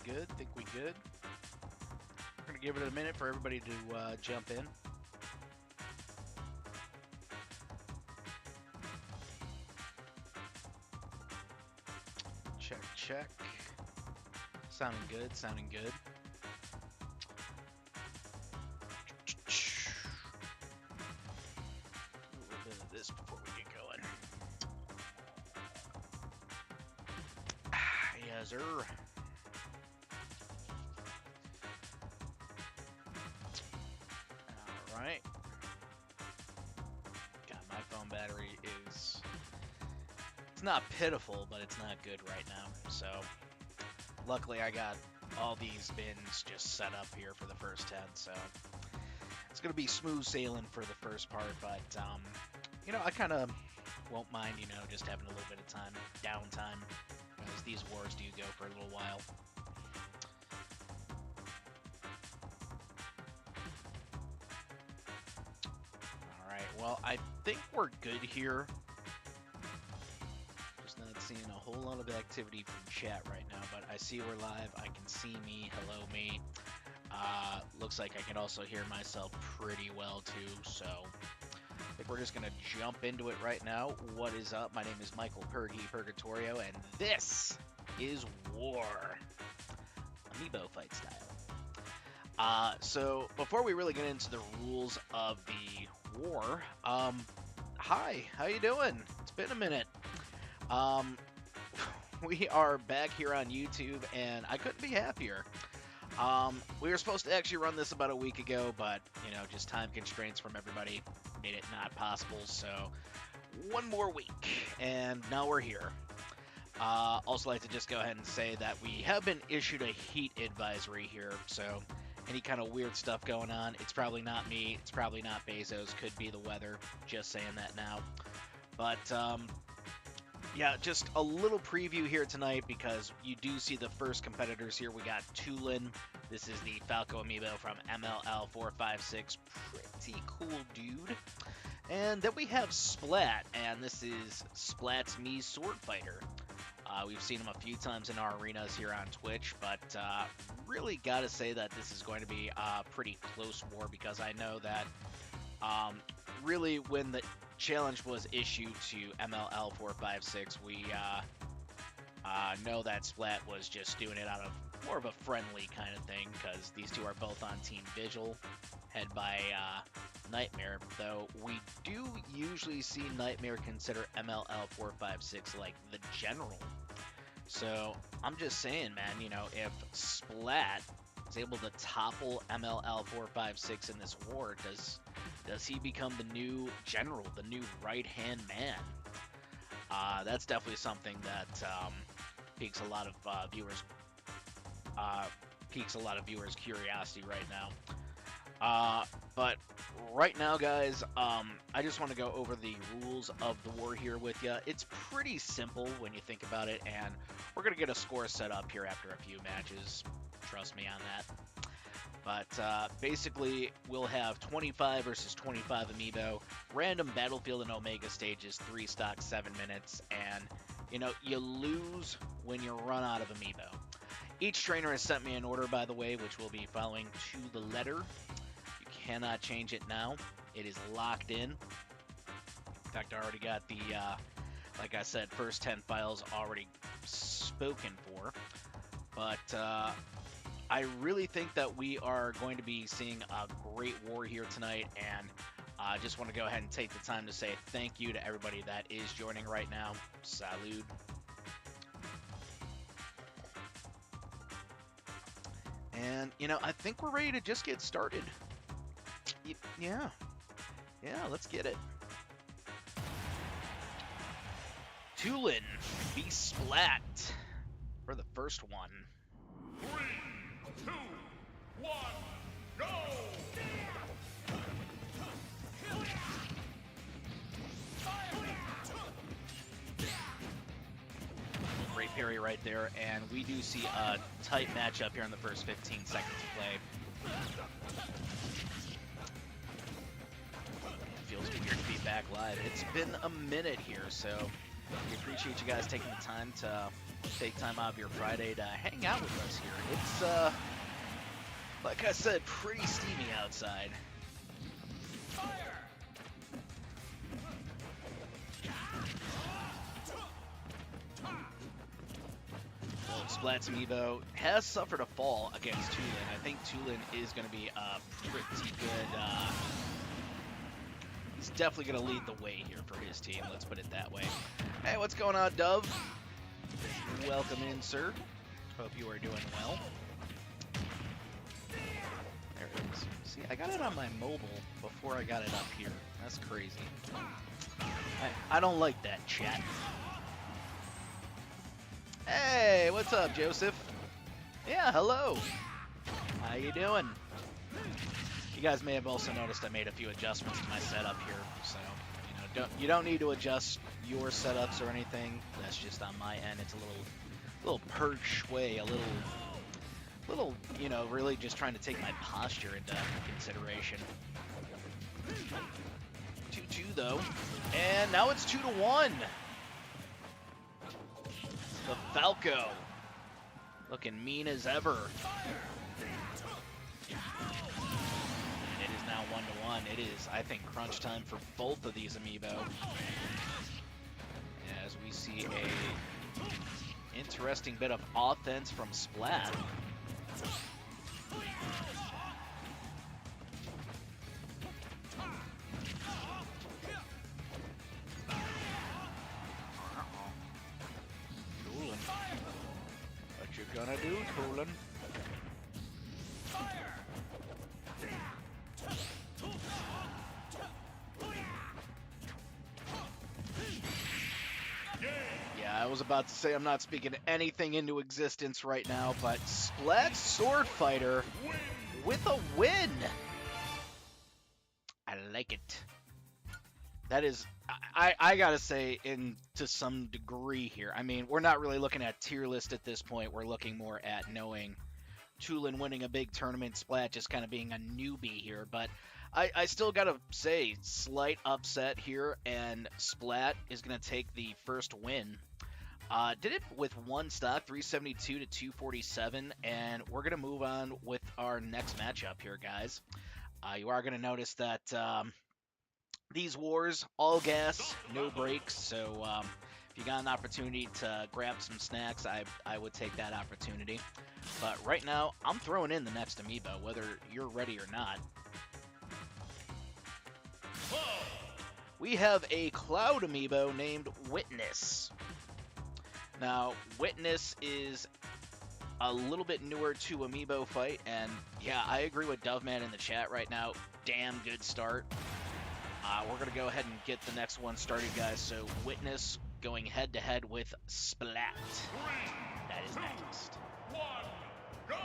good. Think we good. We're gonna give it a minute for everybody to jump in. Check, check. Sounding good. Sounding good. A little bit of this before we get going. Yes, sir. Alright. God, my phone battery is... It's not pitiful, but it's not good right now. So, luckily I got all these bins just set up here for the first 10, so... It's going to be smooth sailing for the first part, but, you know, I kind of won't mind, you know, just having a little bit of time, downtime, because these wars do go for a little while. Alright, well, I think we're good here. Just not seeing a whole lot of activity from chat right now, but I see we're live. I can see me. Hello, me. Looks like I can also hear myself pretty well, too, so I think we're just going to jump into it right now. What is up? My name is Michael Purgatorio, and this is War. Amiibo fight style. So before we really get into the rules of the war, hi, how you doing? It's been a minute. We are back here on YouTube, and I couldn't be happier. We were supposed to actually run this about a week ago, but, you know, just time constraints from everybody made it not possible, so one more week, and now we're here. Also like to just go ahead and say that we have been issued a heat advisory here, so any kind of weird stuff going on, it's probably not me, it's probably not Bezos, could be the weather, just saying that now. But, yeah, just a little preview here tonight because you do see the first competitors here. We got Tulin. This is the Falco amiibo from MLL456. Pretty cool dude. And then we have Splat, and this is Splat's Mii Sword Fighter. We've seen him a few times in our arenas here on Twitch, but really got to say that this is going to be a pretty close war because I know that really when the challenge was issued to MLL456, we know that Splat was just doing it out of more of a friendly kind of thing because these two are both on Team Vigil, head by Nightmare, though we do usually see Nightmare consider MLL456 like the general. So I'm just saying, man, you know, if Splat is able to topple MLL456 in this war, does he become the new general, the new right-hand man? That's definitely something that piques a lot of viewers' curiosity right now. But right now, guys, I just want to go over the rules of the war here with you. It's pretty simple when you think about it, and we're going to get a score set up here after a few matches. Trust me on that. But basically, we'll have 25 versus 25 amiibo, random battlefield and Omega stages, 3 stocks, 7 minutes, and, you know, you lose when you run out of amiibo. Each trainer has sent me an order, by the way, which we'll be following to the letter. You cannot change it now. It is locked in. In fact, I already got the, like I said, first 10 files already spoken for. But I really think that we are going to be seeing a great war here tonight, and I just want to go ahead and take the time to say thank you to everybody that is joining right now. Salud. And, you know, I think we're ready to just get started. Yeah, let's get it. Tulin v. Splat for the first one. 3, 2, 1, go! Great parry right there, and we do see a tight matchup here in the first 15 seconds of play. It feels weird to be back live. It's been a minute here, so we appreciate you guys taking the time to take time out of your Friday to hang out with us here. It's, like I said, pretty steamy outside. Well, Splat's amiibo has suffered a fall against Tulin. I think Tulin is going to be a pretty good... he's definitely going to lead the way here for his team, let's put it that way. Hey, what's going on, Dove? Welcome in, sir. Hope you are doing well. There it is. See, I got it on my mobile before I got it up here. That's crazy. I don't like that, chat. Hey, what's up, Joseph? Yeah, hello. How you doing? You guys may have also noticed I made a few adjustments to my setup here, so you don't need to adjust your setups or anything. That's just on my end. It's a little perch way, a little, really just trying to take my posture into consideration. 2-2 though, and now it's 2-1. The Falco looking mean as ever. And it is now 1-1. It is, I think, crunch time for both of these amiibo. As we see a interesting bit of offense from Splat. What you gonna do, Tulin? Yeah, I was about to say I'm not speaking anything into existence right now, but Splat Sword Fighter with a win. I like it. That is, I gotta say, to some degree here. I mean, we're not really looking at tier list at this point. We're looking more at knowing Tulin winning a big tournament, Splat just kind of being a newbie here. But I still gotta say, slight upset here, and Splat is gonna take the first win. Did it with one stock, 372 to 247, and we're gonna move on with our next matchup here, guys. You are gonna notice that. These wars, all gas, no breaks, so if you got an opportunity to grab some snacks, I would take that opportunity. But right now, I'm throwing in the next amiibo, whether you're ready or not. We have a Cloud amiibo named Witness. Now, Witness is a little bit newer to amiibo fight, and yeah, I agree with Doveman in the chat right now. Damn good start. We're going to go ahead and get the next one started, guys. So, Witness going head-to-head with Splat. That is next. 1, go!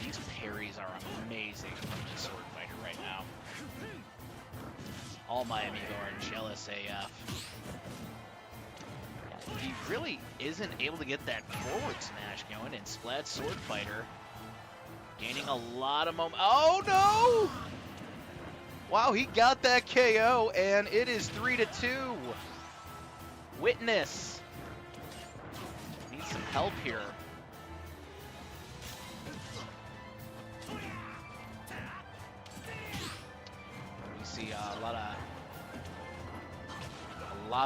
These parries are amazing from the Sword Fighter right now. All my amiibo are jealous AF. He really isn't able to get that forward smash going, and Splat Sword Fighter gaining a lot of momentum. Oh no! Wow, he got that KO, and it is 3-2. Witness needs some help here. We see a lot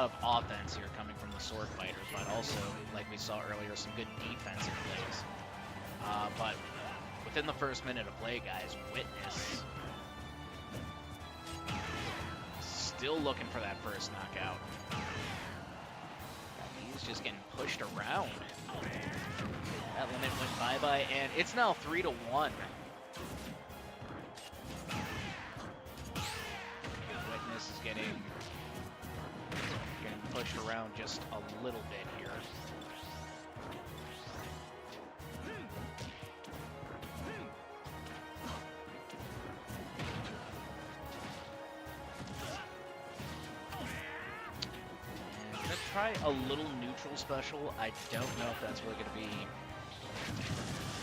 of offense here coming from the Sword Fighter, but also, like we saw earlier, some good defensive plays. But within the first minute of play, guys, Witness still looking for that first knockout. He's just getting pushed around. That limit went bye-bye, and it's now 3-1. Witness is getting pushed around just a little bit here. I'm gonna try a little neutral special. I don't know if that's really gonna be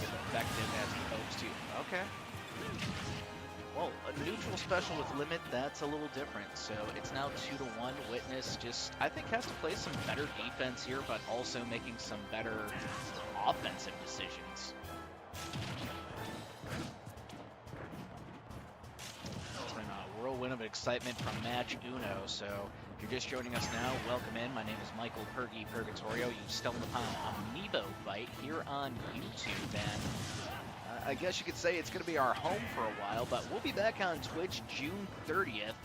as effective as he hopes to. Okay. Well, a neutral special with limit, that's a little different. So it's now 2-1. Witness just, I think, has to play some better defense here, but also making some better offensive decisions. It's been a whirlwind of excitement from match Uno. So if you're just joining us now, welcome in. My name is Michael Pergy Purgatorio. You've stumbled upon Amiibo Fight here on YouTube, and I guess you could say it's going to be our home for a while, but we'll be back on Twitch June 30th.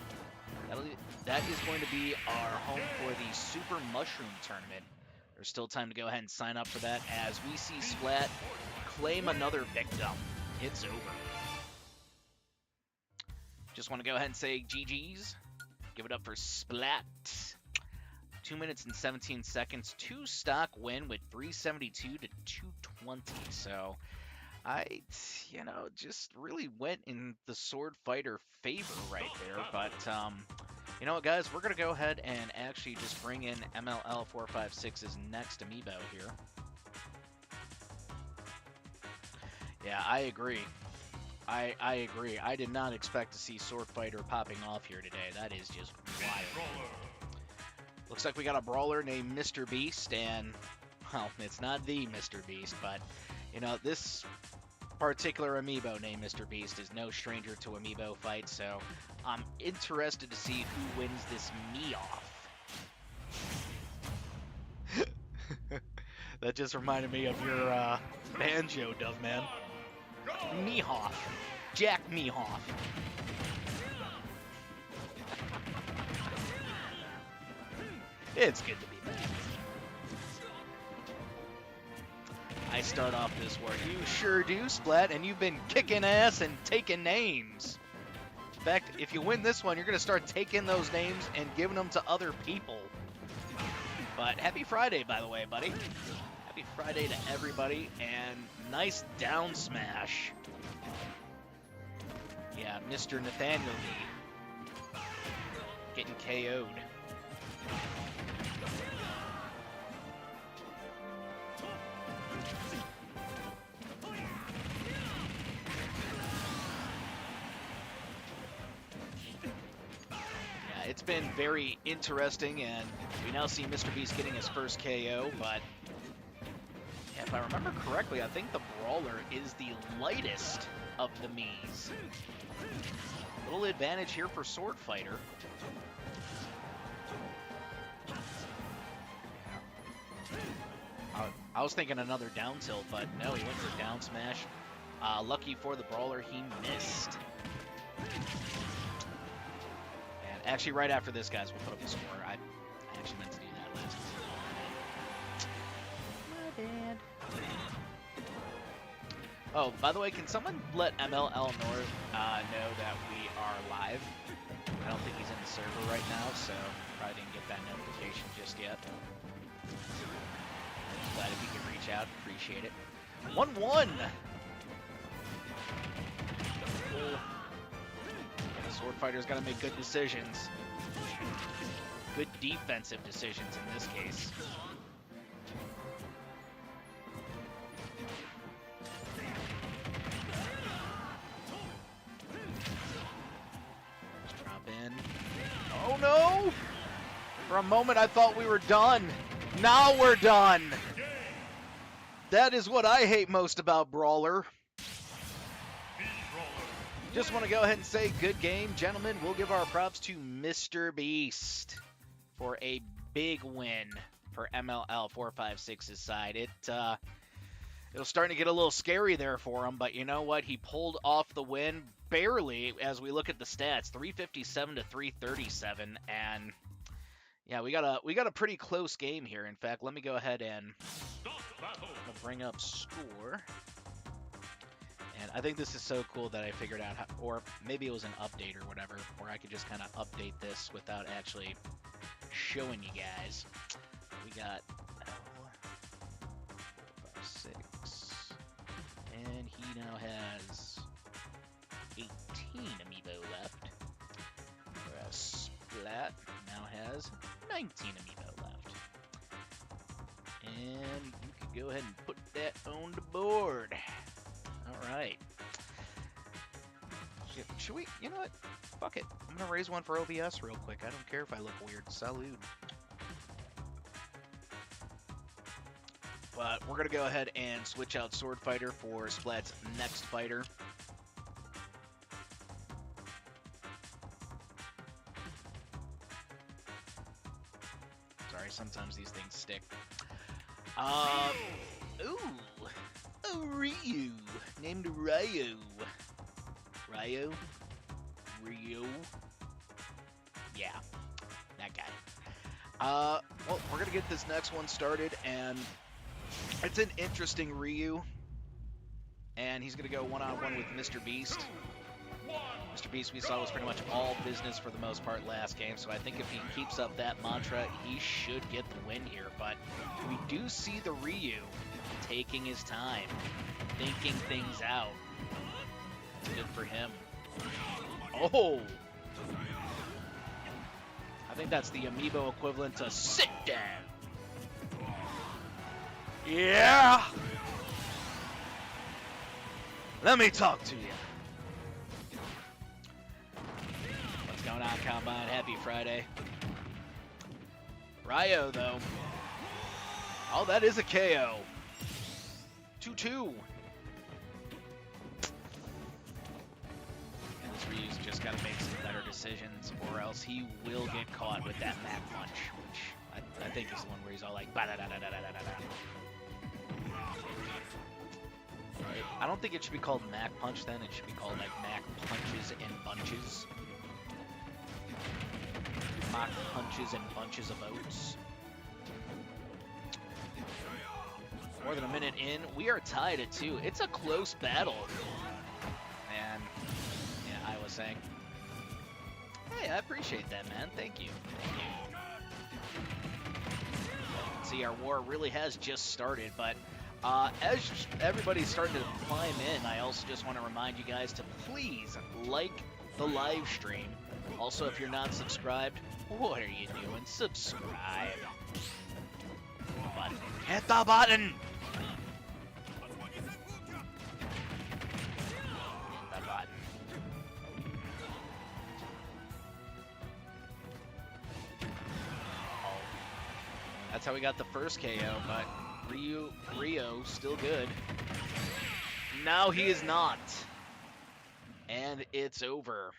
That is going to be our home for the Super Mushroom Tournament. There's still time to go ahead and sign up for that as we see Splat claim another victim. It's over. Just want to go ahead and say GG's. Give it up for Splat. 2 minutes and 17 seconds. 2-stock win with 372 to 220. So just really went in the sword fighter favor right there. But, you know what, guys? We're going to go ahead and actually just bring in MLL456's next amiibo here. Yeah, I agree. I agree. I did not expect to see sword fighter popping off here today. That is just wild. Looks like we got a brawler named Mr. Beast, and, well, it's not the Mr. Beast, but, you know, this particular amiibo named Mr. Beast is no stranger to amiibo fights, so I'm interested to see who wins this me-off. That just reminded me of your banjo, Doveman. Mehoff. Jack Mehoff. It's good to be back. I start off this war. You sure do, Splat, and you've been kicking ass and taking names. In fact, if you win this one, you're going to start taking those names and giving them to other people. But happy Friday, by the way, buddy. Happy Friday to everybody, and nice down smash. Yeah, Mr. Nathaniel Lee getting KO'd. It's been very interesting, and we now see Mr. Beast getting his first KO, but if I remember correctly, I think the Brawler is the lightest of the Miis. Little advantage here for Sword Fighter. I was thinking another down tilt, but no, he went for down smash. Lucky for the Brawler, he missed. Actually, right after this, guys, we'll put up the score. I actually meant to do that last time. My bad. Oh, by the way, can someone let MLL know that we are live? I don't think he's in the server right now, so probably didn't get that notification just yet. Glad if you can reach out, appreciate it. 1-1! Sword Fighter's got to make good decisions. Good defensive decisions in this case. Just drop in. Oh no! For a moment I thought we were done. Now we're done! That is what I hate most about Brawler. Just want to go ahead and say good game, gentlemen. We'll give our props to Mr. Beast for a big win for MLL456's side. It was starting to get a little scary there for him, but you know what? He pulled off the win barely as we look at the stats, 357 to 337, and yeah, we got a pretty close game here. In fact, let me go ahead and bring up score. And I think this is so cool that I figured out how, or maybe it was an update or whatever, where I could just kind of update this without actually showing you guys. We got 456, and he now has 18 amiibo left, whereas Splat now has 19 amiibo left. And you can go ahead and put that on the board. All right. Should we? You know what? Fuck it. I'm gonna raise one for OBS real quick. I don't care if I look weird. Salud. But we're gonna go ahead and switch out Sword Fighter for Splat's next fighter. Sorry, sometimes these things stick. Ooh, a Ryu named Ryo. Ryo? Yeah, that guy. Well, we're gonna get this next one started, and it's an interesting Ryu. And he's gonna go one-on-one with Mr. Beast. Mr. Beast, we saw, was pretty much all business for the most part last game, so I think if he keeps up that mantra, he should get the win here. But we do see the Ryu taking his time, thinking things out. Good for him. Oh! I think that's the amiibo equivalent to sit down. Yeah! Let me talk to you. What's going on, Combine? Happy Friday. Ryo, though. Oh, that is a KO. 2-2. And this Ryu's just got to make some better decisions, or else he will get caught with that Mac Punch, which I think is the one where he's all like, ba-da-da-da-da-da-da-da. I don't think it should be called Mac Punch then. It should be called like Mac Punches and Bunches. Mac Punches and Bunches of Oats. More than a minute in, we are tied at 2. It's a close battle. And yeah, I was saying, hey, I appreciate that, man. Thank you. Thank you. See, our war really has just started, but as everybody's starting to climb in, I also just want to remind you guys to please like the live stream. Also, if you're not subscribed, what are you doing? Subscribe. Button. Hit the button! Hit the button. Oh. That's how we got the first KO, but Rio still good. Now he is not. And it's over.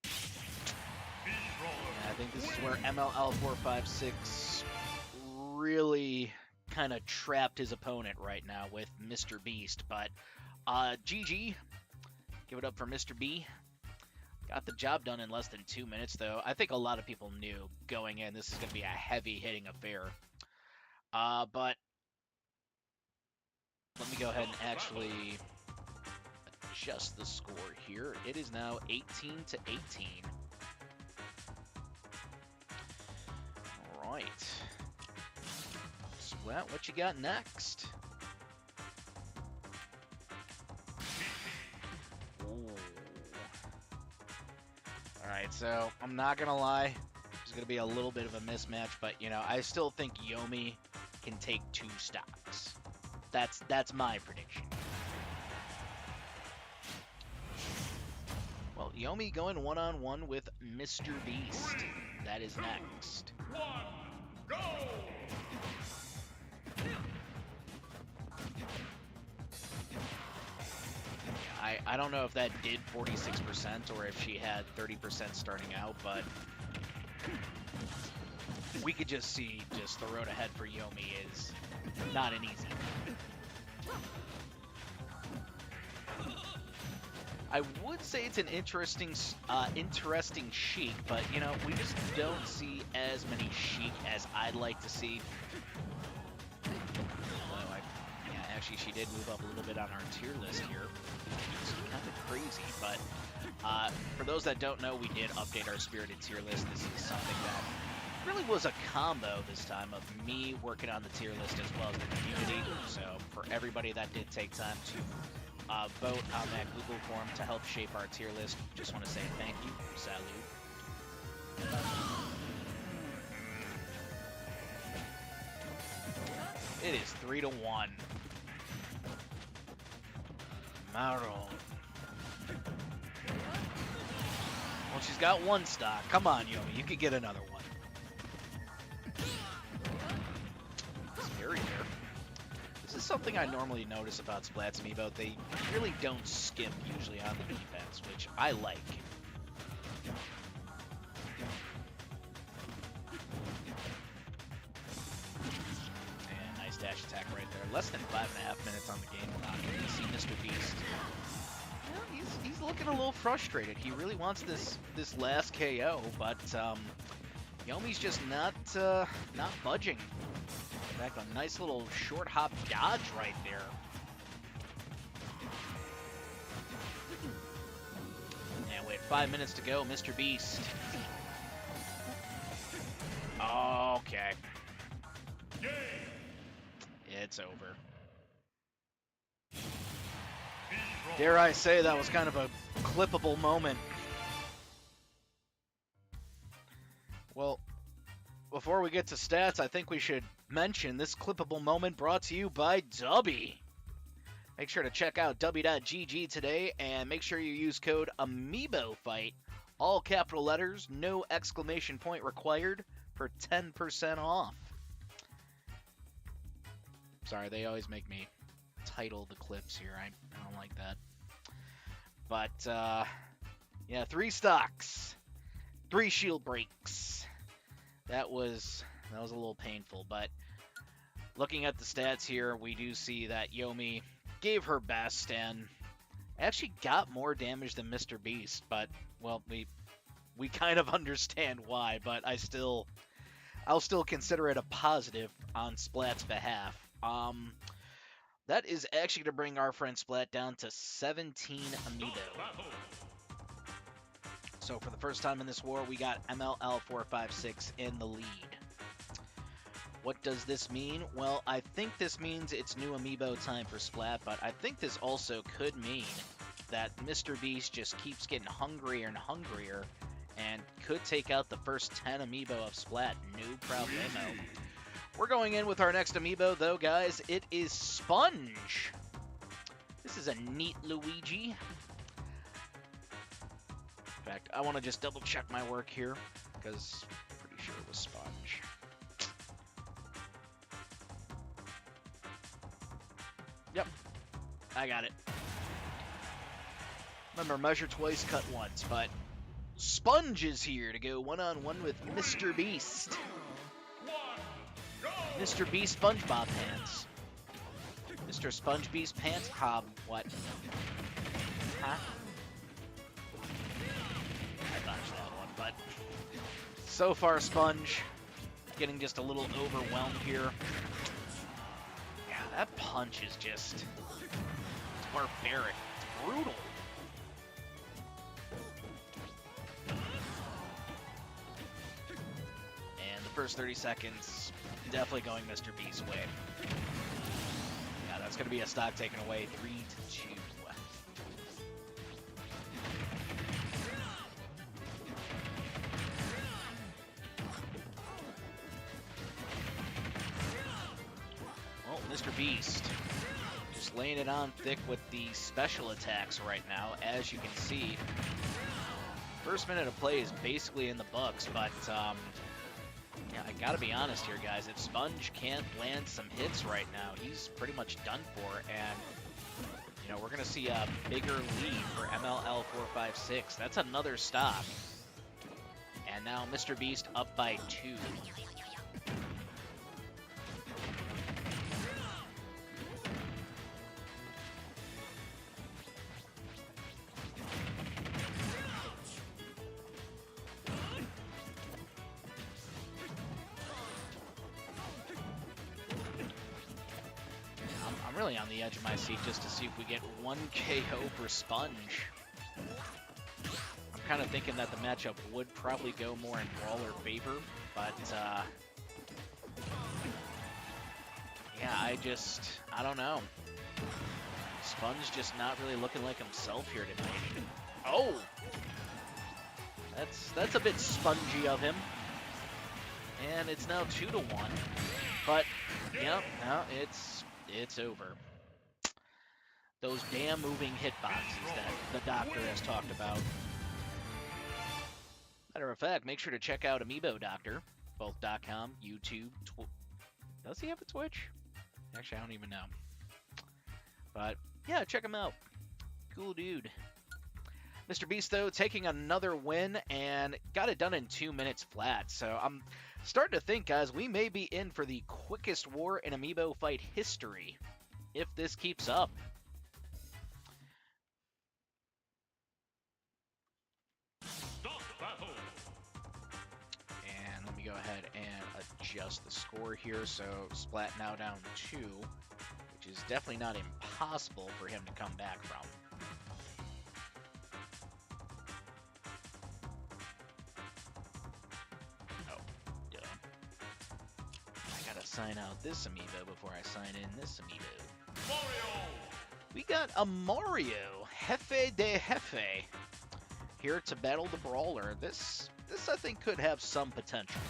I think this is where MLL456 really kind of trapped his opponent right now with Mr. Beast. But GG. Give it up for Mr. B. Got the job done in less than 2 minutes, though. I think a lot of people knew going in this is going to be a heavy-hitting affair. But let me go ahead and actually adjust the score here. It is now 18-18. All right. Splat, what you got next? Ooh. All right, so I'm not going to lie. There's going to be a little bit of a mismatch, but, you know, I still think Yomi can take 2 stocks. That's my prediction. Well, Yomi going one-on-one with Mr. Beast. That is next. 1, go! I don't know if that did 46% or if she had 30% starting out, but we could just see just the road ahead for Yomi is not an easy. I would say it's an interesting Sheik, but, you know, we just don't see as many Sheik as I'd like to see. Although, yeah, actually, she did move up a little bit on our tier list here. It's kind of crazy, but for those that don't know, we did update our Spirited tier list. This is something that really was a combo this time of me working on the tier list as well as the community. So for everybody that did take time to vote on that Google form to help shape our tier list, just want to say thank you. Salute. It is 3-1. Mauro. she's got one stock. Come on, Yomi, you could get another one. Scary there. This is something I normally notice about Splat's amiibo. They really don't skimp usually on the defense, which I like. And nice dash attack right there. Less than 5.5 minutes on the game clock. And you see Mr. Beast. Well, he's looking a little frustrated. He really wants this last KO, but Yomi's just not budging. In fact, a nice little short hop dodge right there. And with 5 minutes to go, Mr. Beast. Okay. It's over. Dare I say that was kind of a clippable moment. Well, before we get to stats, I think we should mention this clippable moment brought to you by Dubby. Make sure to check out Dubby.gg today and make sure you use code AMIIBOFIGHT, all capital letters, no exclamation point required, for 10% off. Sorry, they always make me title the clips here. I don't like that. But, yeah, 3 stocks, 3 shield breaks. That was a little painful, but looking at the stats here, we do see that Yomi gave her best and actually got more damage than Mr. Beast, but, well, we kind of understand why, but I'll still consider it a positive on Splat's behalf. That is actually to bring our friend Splat down to 17 amiibo. So for the first time in this war, we got MLL456 in the lead. What does this mean? Well, I think this means it's new amiibo time for Splat, but I think this also could mean that Mr. Beast just keeps getting hungrier and hungrier and could take out the first 10 amiibo of Splat. No problemo. We're going in with our next amiibo, though, guys. It is Sponge. This is a neat Luigi. In fact, I want to just double check my work here, because I'm pretty sure it was Sponge. Yep, I got it. Remember, measure twice, cut once, but Sponge is here to go one-on-one with Mr. Beast. Mr. Beast SpongeBob pants. Mr. Sponge Beast pants? What? Huh? I botched that one, but so far Sponge getting just a little overwhelmed here. Yeah, that punch is just barbaric. It's brutal. And the first 30 seconds, definitely going Mr. Beast's way. Yeah, that's going to be a stock taken away. 3-2. Well, Mr. Beast just laying it on thick with the special attacks right now, as you can see. First minute of play is basically in the books, but yeah, I gotta be honest here, guys. If Sponge can't land some hits right now, he's pretty much done for. And, you know, we're gonna see a bigger lead for MLL456. That's another stop. And now Mr. Beast up by 2. I'm really on the edge of my seat just to see if we get 1 KO for Sponge. I'm kind of thinking that the matchup would probably go more in Brawler favor, but yeah, I don't know. Sponge just not really looking like himself here tonight. Oh! That's a bit spongy of him. And it's now 2-1. But, yeah, no, it's over. Those damn moving hitboxes that the doctor has talked about. matter of fact, make sure to check out Amiibo Doctor, both .com, YouTube, does he have a Twitch? Actually, I don't even know. But, yeah, check him out. Cool dude. Mr. Beast, though, taking another win and got it done in 2 minutes flat. So I'm starting to think, guys, we may be in for the quickest war in Amiibo fight history if this keeps up. And let me go ahead and adjust the score here. So Splat now down 2, which is definitely not impossible for him to come back from. Sign out this amiibo before I sign in this amiibo. Mario! We got a Mario, Jefe de Jefe, here to battle the Brawler. This I think could have some potential.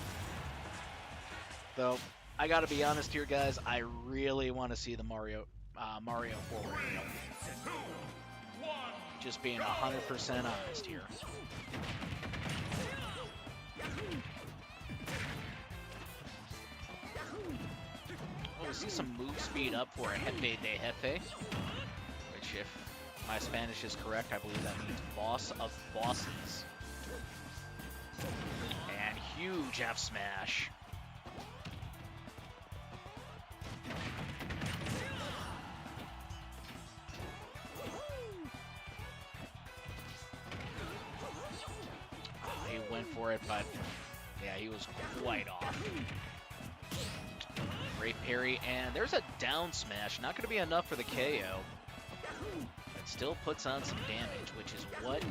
Though, I gotta be honest here, guys, I really want to see the Mario forward. Just being 100% honest here. We see some move speed up for a Jefe de Jefe, which, if my Spanish is correct, I believe that means boss of bosses. And huge F smash. Oh, he went for it, but yeah, he was quite off. Great parry, and there's a down smash. Not going to be enough for the KO. But still puts on some damage, which is what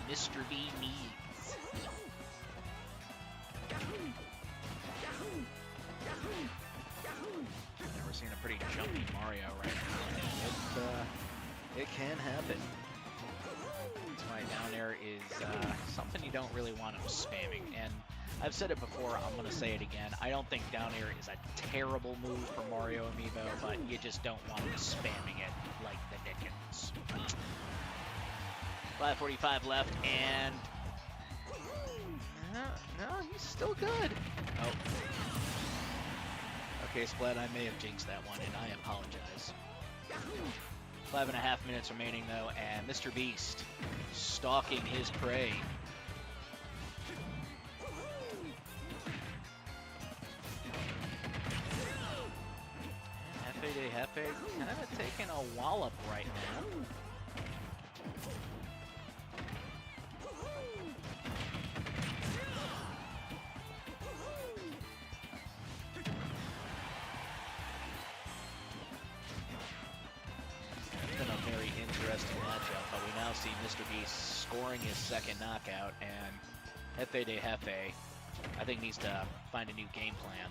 Mr. B needs. And we're seeing a pretty jumpy Mario right now. It can happen. That's why down air is something you don't really want him spamming. And I've said it before, I'm going to say it again. I don't think down air is a terrible move for Mario Amiibo, but you just don't want him spamming it like the Dickens. 5:45 left, and... No, he's still good. Oh. Okay, Splat, I may have jinxed that one, and I apologize. 5.5 minutes remaining, though, and Mr. Beast stalking his prey. Jefe kind of taking a wallop right now. It's been a very interesting matchup, but we now see Mr. Beast scoring his second knockout, and Jefe de Jefe, I think, needs to find a new game plan.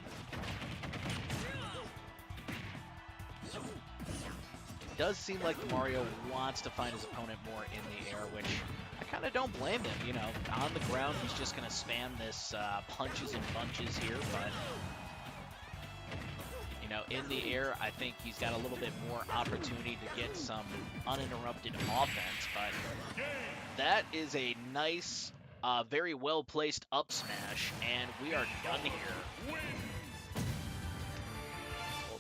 It does seem like Mario wants to find his opponent more in the air, which I kind of don't blame him. You know, on the ground, he's just going to spam this punches and bunches here, but, you know, in the air, I think he's got a little bit more opportunity to get some uninterrupted offense, but that is a nice, very well-placed up smash, and we are done here.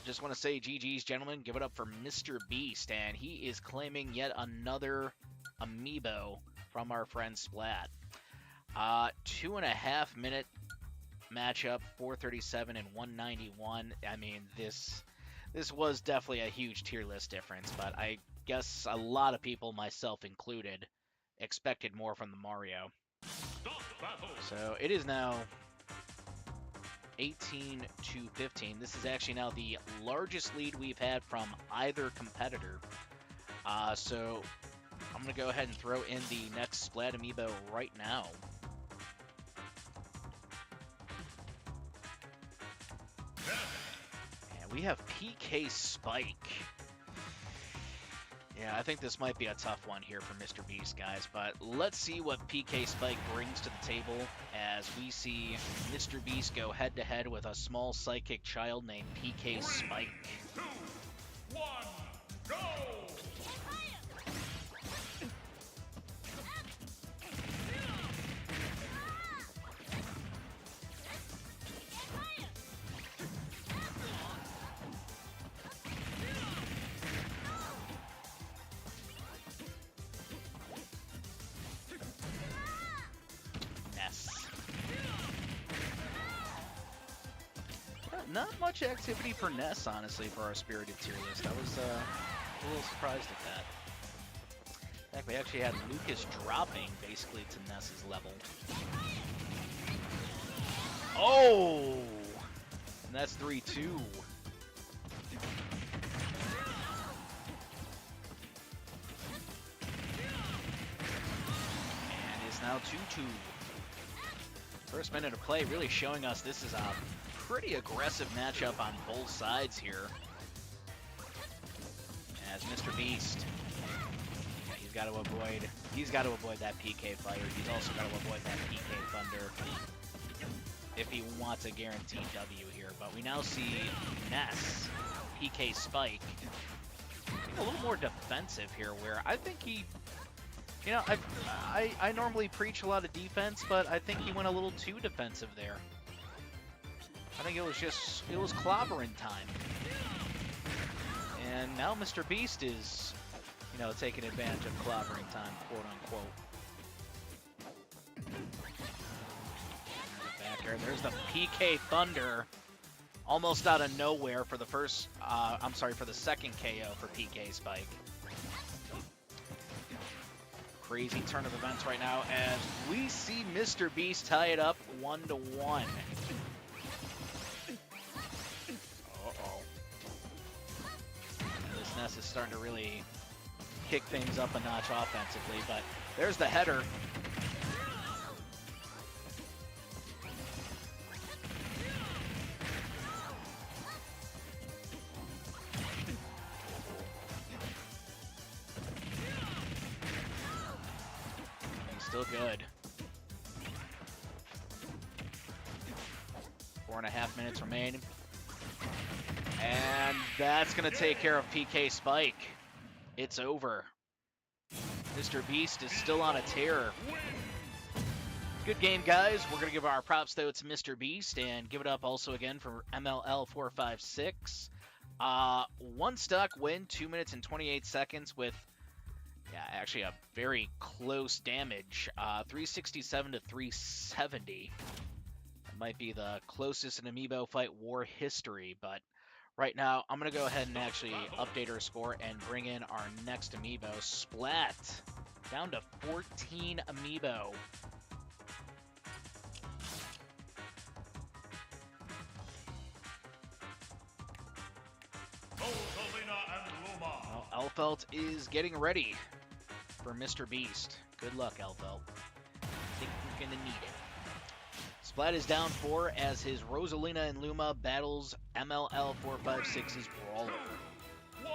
Just want to say GG's, gentlemen. Give it up for Mr. Beast, and he is claiming yet another amiibo from our friend Splat. 2.5 minute matchup, 437 and 191. I mean, this was definitely a huge tier list difference, but I guess a lot of people, myself included, expected more from the Mario. So it is now 18-15. This is actually now the largest lead we've had from either competitor. So I'm going to go ahead and throw in the next Splat amiibo right now. And we have PK Spike. Yeah, I think this might be a tough one here for Mr. Beast, guys, but let's see what PK Spike brings to the table as we see Mr. Beast go head-to-head with a small psychic child named PK Spike. 3, 2, 1, go! not much activity for Ness, honestly, for our Spirited tier list. I was a little surprised at that. In fact, we actually had Lucas dropping basically to Ness's level. Oh! And that's 3-2. And it's now 2-2. First minute of play really showing us this is a pretty aggressive matchup on both sides here. As Mr. Beast, yeah, he's got to avoid that PK Fire. He's also got to avoid that PK Thunder if he wants a guaranteed W here. But we now see Ness, PK Spike, a little more defensive here, where I think he, you know, I normally preach a lot of defense, but I think he went a little too defensive there. I think it was clobbering time. And now Mr. Beast is, you know, taking advantage of clobbering time, quote unquote. Back here, there's the PK Thunder, almost out of nowhere for the first, for the second KO for PK Spike. Crazy turn of events right now as we see Mr. Beast tie it up 1-1. Uh-oh. This Ness is starting to really kick things up a notch offensively, but there's the header. Still good. 4.5 minutes remain. And that's going to take care of PK Spike. It's over. Mr. Beast is still on a tear. Good game, guys. We're going to give our props, though, to Mr. Beast, and give it up also again for MLL456. One stock win, 2 minutes and 28 seconds with, yeah, actually a very close damage, 367 to 370. That might be the closest in Amiibo Fight War history, but right now I'm going to go ahead and actually update our score and bring in our next Amiibo, Splat, down to 14 Amiibo. Well, Elfelt is getting ready for Mr. Beast. Good luck, Elfelt. I think we're going to need it. Splat is down 4 as his Rosalina and Luma battles MLL456's Brawler. 1,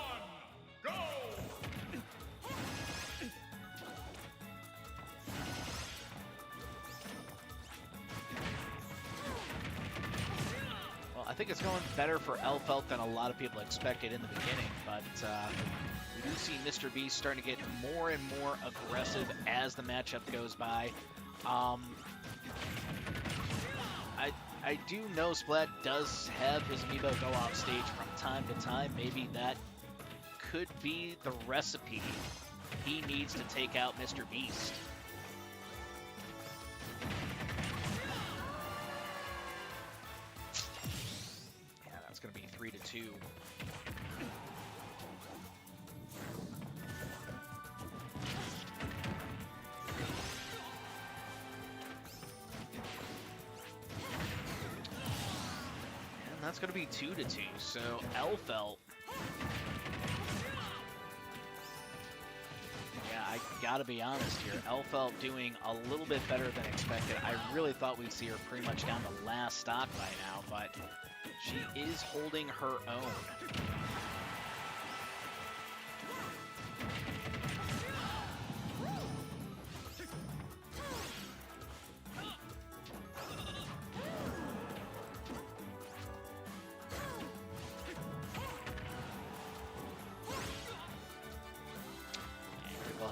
go! Well, I think it's going better for Elfelt than a lot of people expected in the beginning, but we do see Mr. Beast starting to get more and more aggressive as the matchup goes by. I do know Splat does have his Amiibo go off stage from time to time. Maybe that could be the recipe he needs to take out Mr. Beast. Yeah, that's going to be 3-2. That's going to be 2-2. So Elfelt, yeah, I gotta be honest here. Elfelt doing a little bit better than expected. I really thought we'd see her pretty much down to last stock by now, but she is holding her own.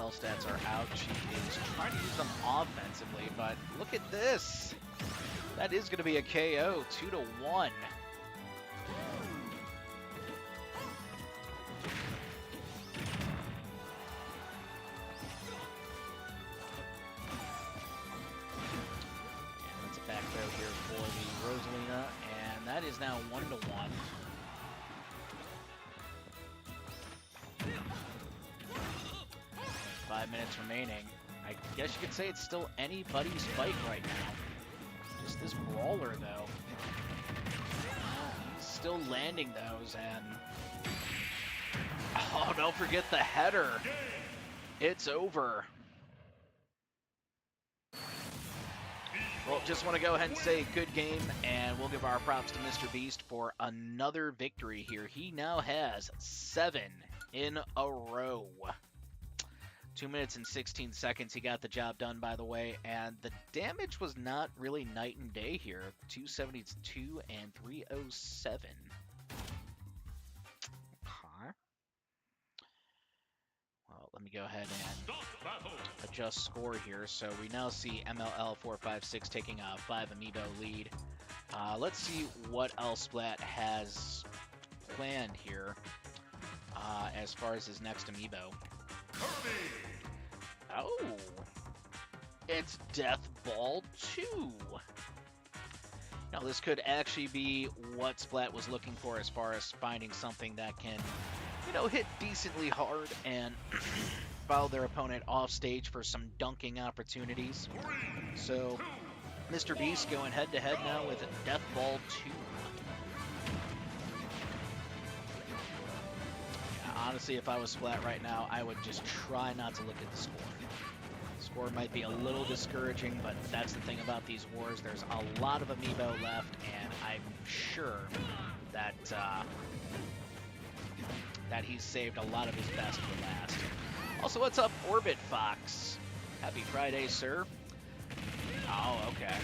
Stats are out. She is trying to use them offensively, but look at this. That is going to be a KO, 2-1. And that's a back throw here for the Rosalina, and that is now 1-1. 5 minutes remaining. I guess you could say it's still anybody's fight right now. Just this brawler, though. He's still landing those, and... Oh, don't forget the header. It's over. Well, just want to go ahead and say good game, and we'll give our props to Mr. Beast for another victory here. He now has 7 in a row. 2 minutes and 16 seconds. He got the job done, by the way, and the damage was not really night and day here. 272 and 307. Okay. Well, let me go ahead and adjust score here. So we now see MLL456 taking a 5 amiibo lead. Let's see what else Splat has planned here as far as his next amiibo. Oh, it's Death Ball 2. Now, this could actually be what Splat was looking for as far as finding something that can, you know, hit decently hard and follow their opponent off stage for some dunking opportunities. So, Mr. Beast going head-to-head now with Death Ball 2. Honestly, if I was Splat right now, I would just try not to look at the score. The score might be a little discouraging, but that's the thing about these wars. There's a lot of amiibo left, and I'm sure that that he's saved a lot of his best for last. Also, what's up, Orbit Fox? Happy Friday, sir. Oh, okay.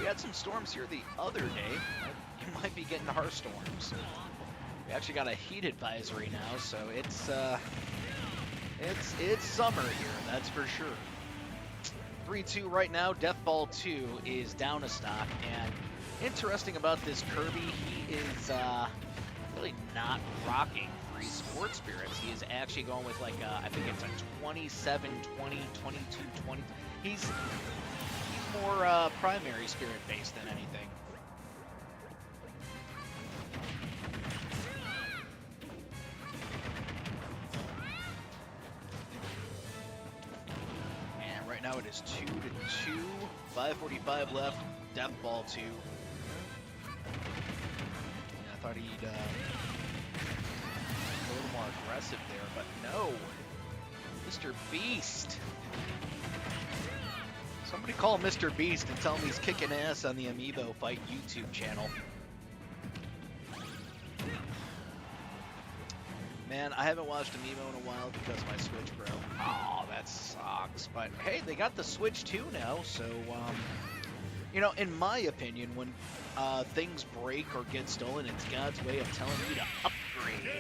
We had some storms here the other day. You might be getting harsh storms. We actually got a heat advisory now, so it's summer here, that's for sure. 3-2 right now. Death Ball 2 is down a stock, and interesting about this Kirby, he is really not rocking 3 Sport Spirits. He is actually going with like I think it's a 27, 20, 22, 20. He's more primary spirit based than anything. Now it is 2-2, 5:45 left, Death Ball 2. I thought he'd a little more aggressive there, but no. Mr. Beast. Somebody call Mr. Beast and tell him he's kicking ass on the Amiibo Fight YouTube channel. Man, I haven't watched Amiibo in a while because my Switch broke. Oh, that sucks. But hey, they got the Switch 2 now, so, you know, in my opinion, when things break or get stolen, it's God's way of telling you to upgrade.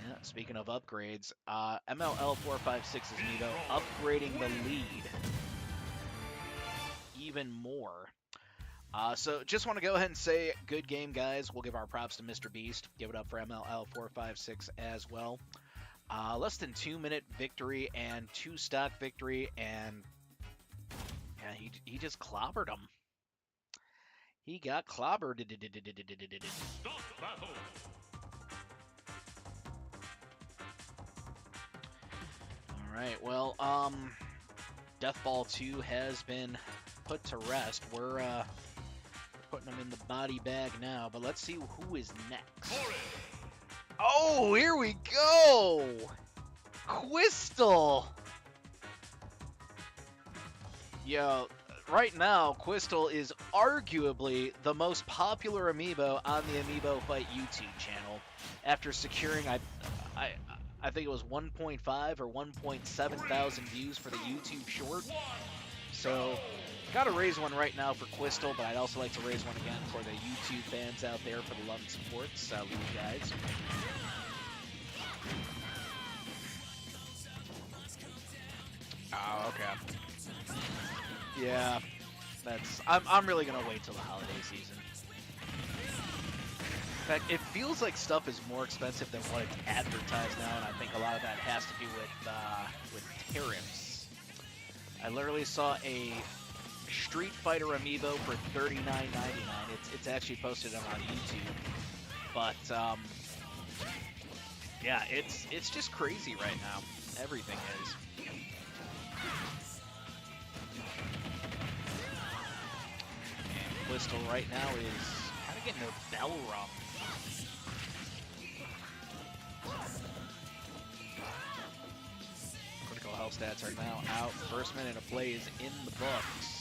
Yeah, speaking of upgrades, MLL456's Amiibo upgrading the lead even more. So just want to go ahead and say good game, guys. We'll give our props to Mr. Beast. Give it up for MLL456 as well. Less than 2 minute victory and 2 stock victory, and yeah, he just clobbered him. He got clobbered. All right, well, Death Ball 2 has been put to rest. We're putting them in the body bag now, but let's see who is next. Oh, here we go! Quistel! Yo, right now, Quistel is arguably the most popular amiibo on the Amiibo Fight YouTube channel after securing, I think it was 1.5 or 1.7 thousand views for the YouTube short. So, gotta raise one right now for Quistel, but I'd also like to raise one again for the YouTube fans out there for the love and support. Salute, guys. Oh, okay. Yeah, I'm really gonna wait till the holiday season. In fact, it feels like stuff is more expensive than what it's advertised now, and I think a lot of that has to do with tariffs. I literally saw a Street Fighter amiibo for $39.99. It's actually posted on YouTube. But yeah, it's just crazy right now. Everything is. And Crystal right now is kind of getting her bell rung. Critical health stats are now out. First minute of play is in the books.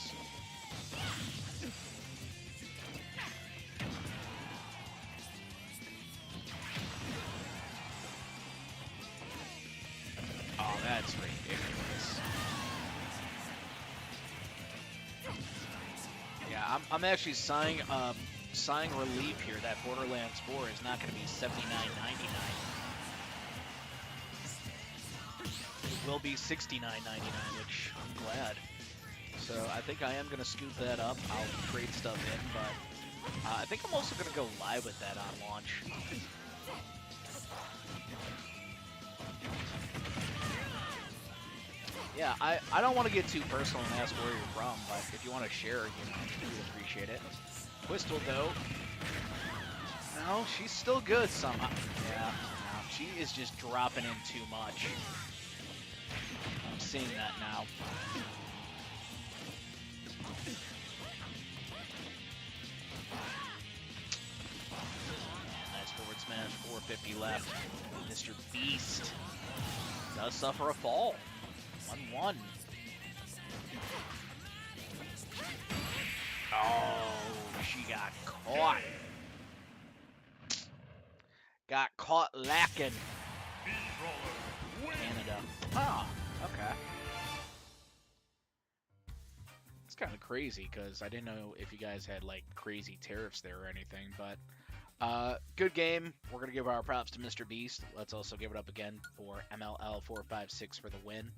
Oh, that's ridiculous. Yeah, I'm actually sighing relief here that Borderlands 4 is not going to be $79.99. It will be $69.99, which I'm glad. So I think I am going to scoop that up. I'll trade stuff in, but I think I'm also going to go live with that on launch. Yeah, I don't want to get too personal and ask where you're from, but if you want to share, we'd appreciate it. Crystal, though, no, she's still good somehow. Yeah, no, she is just dropping in too much. I'm seeing that now. Nice forward smash, 450 left. Mr. Beast does suffer a fall. 1-1. Oh, she got caught. Got caught lacking. Canada. Oh, okay. It's kind of crazy because I didn't know if you guys had like crazy tariffs there or anything, but good game. We're going to give our props to Mr. Beast. Let's also give it up again for MLL456 for the win.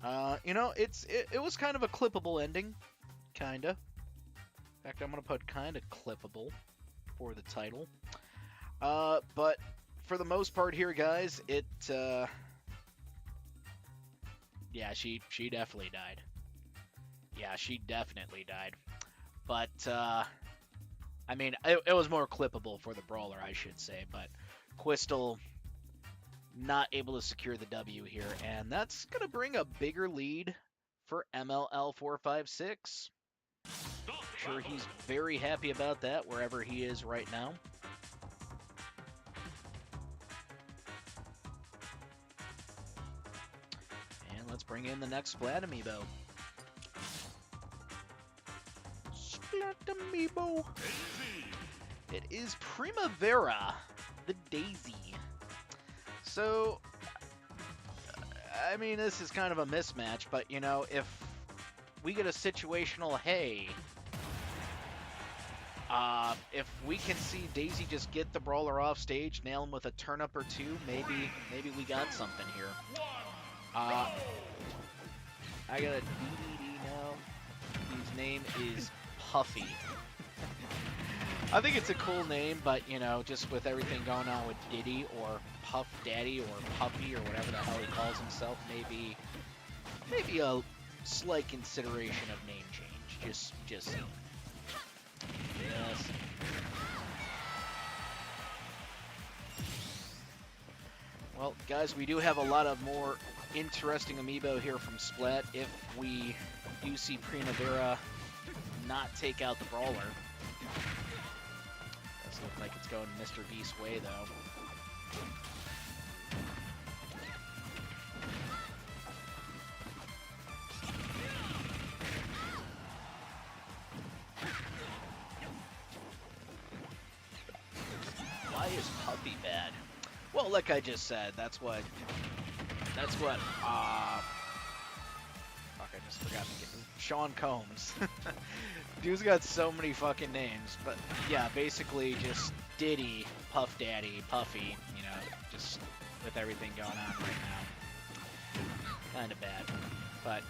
It was kind of a clippable ending, kinda. In fact, I'm gonna put kinda clippable for the title. But for the most part here, guys, yeah, she definitely died. Yeah, she definitely died. But I mean, it was more clippable for the brawler, I should say. But Crystal not able to secure the W here, and that's going to bring a bigger lead for MLL456. Sure, he's very happy about that wherever he is right now. And let's bring in the next Splat amiibo. Splat amiibo. It is Primavera, the Daisy. So, I mean, this is kind of a mismatch, but, if we get a situational, hey, if we can see Daisy just get the brawler off stage, nail him with a turnip or two, maybe we got something here. I got a DDD now, whose name is Puffy. I think it's a cool name, but, just with everything going on with Diddy or Puff Daddy or Puppy or whatever the hell he calls himself, maybe a slight consideration of name change. Just saying. Yes. Well, guys, we do have a lot of more interesting amiibo here from Splat. If we do see Primavera not take out the brawler. Does look like it's going Mr. Beast's way, though. Why is Puppy bad? Well, like I just said, that's what, fuck, I just forgot to get, Sean Combs. Dude's got so many fucking names, but yeah, basically just Diddy, Puff Daddy, Puffy, just with everything going on right now. Kinda bad. But,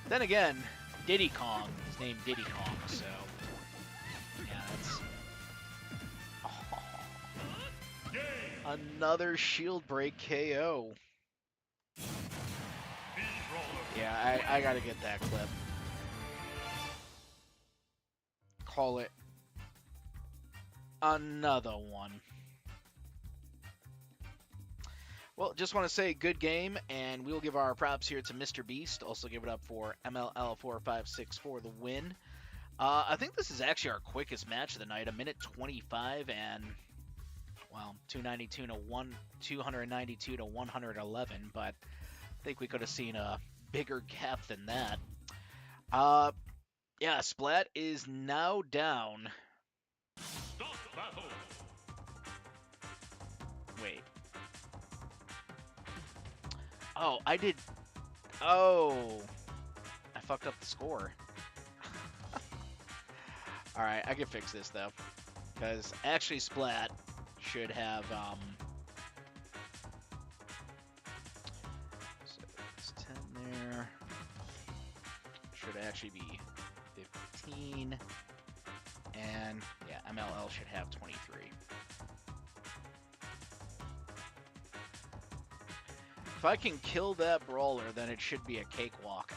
then again, Diddy Kong is named Diddy Kong, so, yeah, that's... Oh. Another shield break KO. Yeah, I gotta get that clip. call it another one. Well, just want to say good game, and we'll give our props here to Mr. Beast. Also give it up for MLL456 for the win. I think this is actually our quickest match of the night, 1:25, and well, 292 to 111, but I think we could have seen a bigger gap than that. Yeah, Splat is now down. Stop battle. Wait. Oh, I did. Oh, I fucked up the score. All right, I can fix this though, because actually Splat should have so it's 10 there. Should actually be 15, and yeah, MLL should have 23. If I can kill that brawler, then it should be a cakewalk.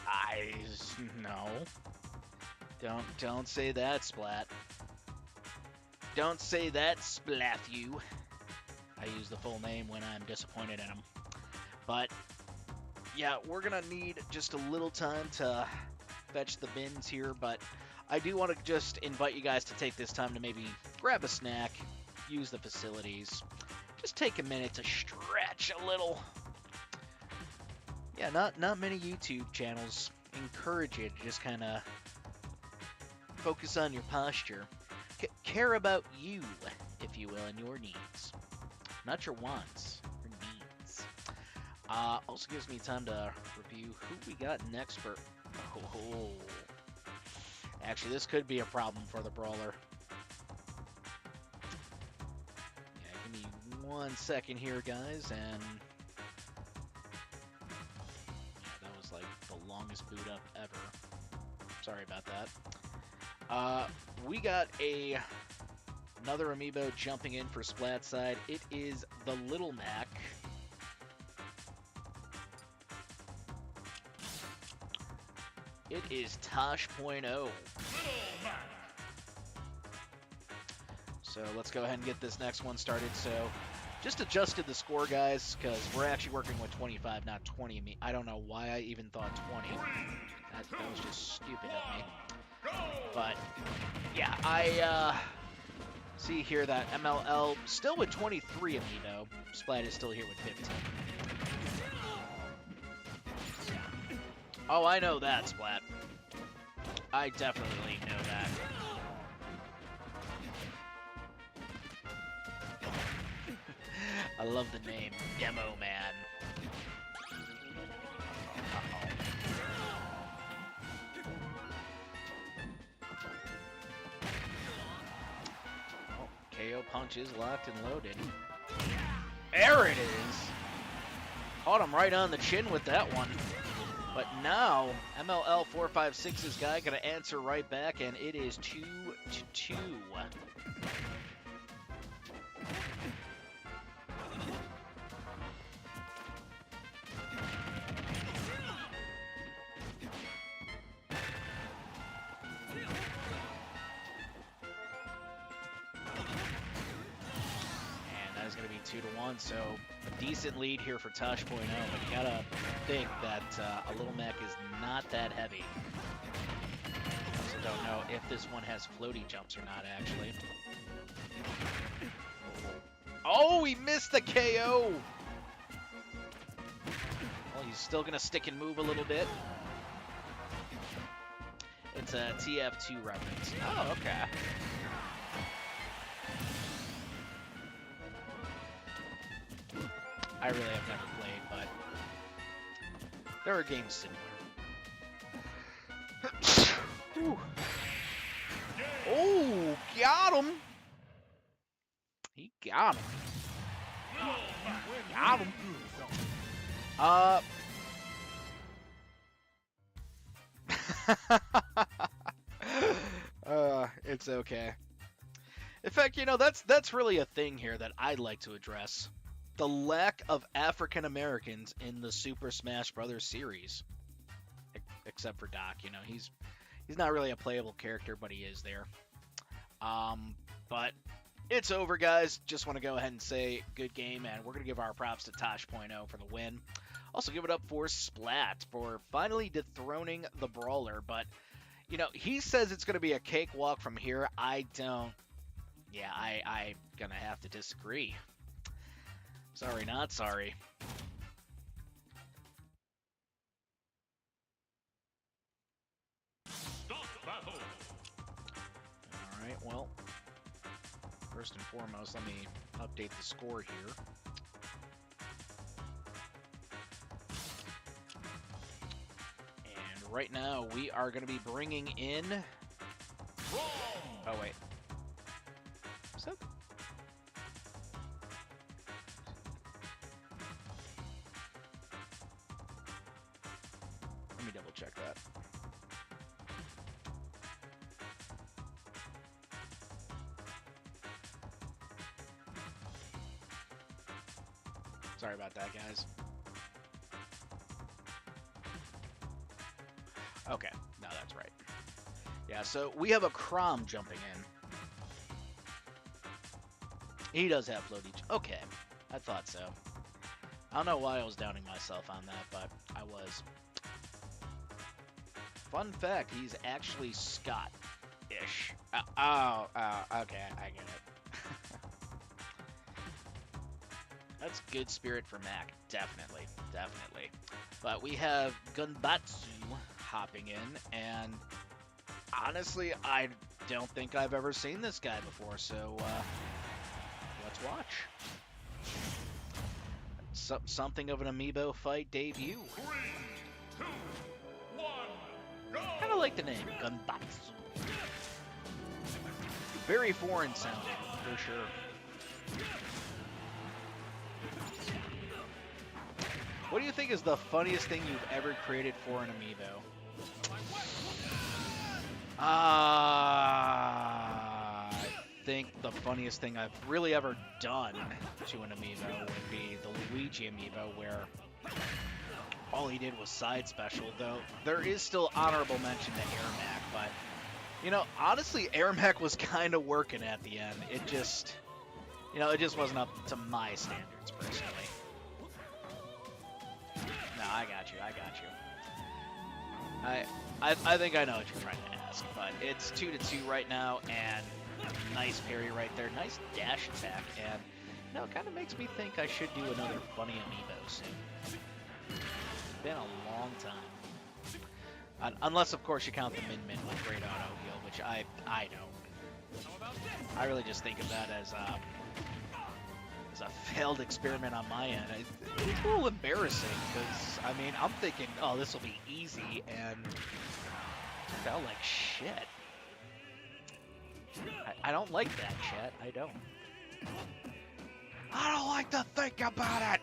No. Don't say that, Splat. Don't say that, Splathu. I use the full name when I'm disappointed in him. But yeah, we're gonna need just a little time to fetch the bins here, but I do want to just invite you guys to take this time to maybe grab a snack, use the facilities, just take a minute to stretch a little. Yeah, not many YouTube channels encourage you to just kind of focus on your posture. Care about you, if you will, and your needs. Not your wants, your needs. Also gives me time to review who we got next for... Oh. Actually, this could be a problem for the brawler. Yeah, give me 1 second here, guys, and... like the longest boot up ever. Sorry about that. We got another amiibo jumping in for Splat side. It is the Little Mac. It is Tosh.0. So let's go ahead and get this next one started. So just adjusted the score, guys, because we're actually working with 25, not 20. I don't know why I even thought 20. That was just stupid of me. But, yeah, I see here that MLL still with 23 amiibo. Splat is still here with 15. Oh, I know that, Splat. I definitely know that. I love the name, Demo Man. Oh, KO punch is locked and loaded. There it is! Caught him right on the chin with that one. But now, MLL456's guy gonna answer right back, and it is 2-2. Going to be 2-1, so a decent lead here for Tosh.0, but you gotta think that a Little Mac is not that heavy. Also don't know if this one has floaty jumps or not, actually. Oh, he missed the KO! Well, he's still gonna stick and move a little bit. It's a TF2 reference. Oh, okay. I really have never played, but there are games similar. Oh, got him! He got him. Got him. It's okay. In fact, you know, that's really a thing here that I'd like to address. The lack of African Americans in the Super Smash Bros. Series. Except for Doc, you know, he's not really a playable character, but he is there. But it's over, guys. Just want to go ahead and say good game, and we're going to give our props to Tosh.0 for the win. Also give it up for Splat for finally dethroning the Brawler, but, you know, he says it's going to be a cakewalk from here. I don't. Yeah, I'm going to have to disagree. Sorry, not sorry. Alright, well, first and foremost, let me update the score here. And right now, we are going to be bringing in... Oh, wait. Is that... Let me double check that. Sorry about that, guys. Okay, no, that's right. Yeah, so we have a Crom jumping in. He does have floaty. Okay, I thought so. I don't know why I was doubting myself on that, but I was. Fun fact, he's actually Scott-ish. Okay, I get it. That's good spirit for Mac, definitely, definitely. But we have Gunbatsu hopping in, and honestly, I don't think I've ever seen this guy before, so let's watch. Something of an amiibo fight debut. 3, 2, 1, go! Kind of like the name, Gunbatsu. Very foreign sounding, for sure. What do you think is the funniest thing you've ever created for an amiibo? I think the funniest thing I've really ever done to an amiibo would be the Luigi amiibo, where all he did was side special, though there is still honorable mention to Airmac, but, you know, honestly, Airmac was kind of working at the end. It just, you know, it just wasn't up to my standards, personally. No, I got you. I think I know what you're trying to ask, but it's 2-2 right now, and nice parry right there, nice dash attack, and you know, it kind of makes me think I should do another funny amiibo soon. It's been a long time, unless of course you count the Min with great auto heal, which I don't. I really just think of that as a failed experiment on my end. It's a little embarrassing because, I mean, I'm thinking, oh, this will be easy, and it felt like shit. I don't like that, chat. I don't. I don't like to think about it!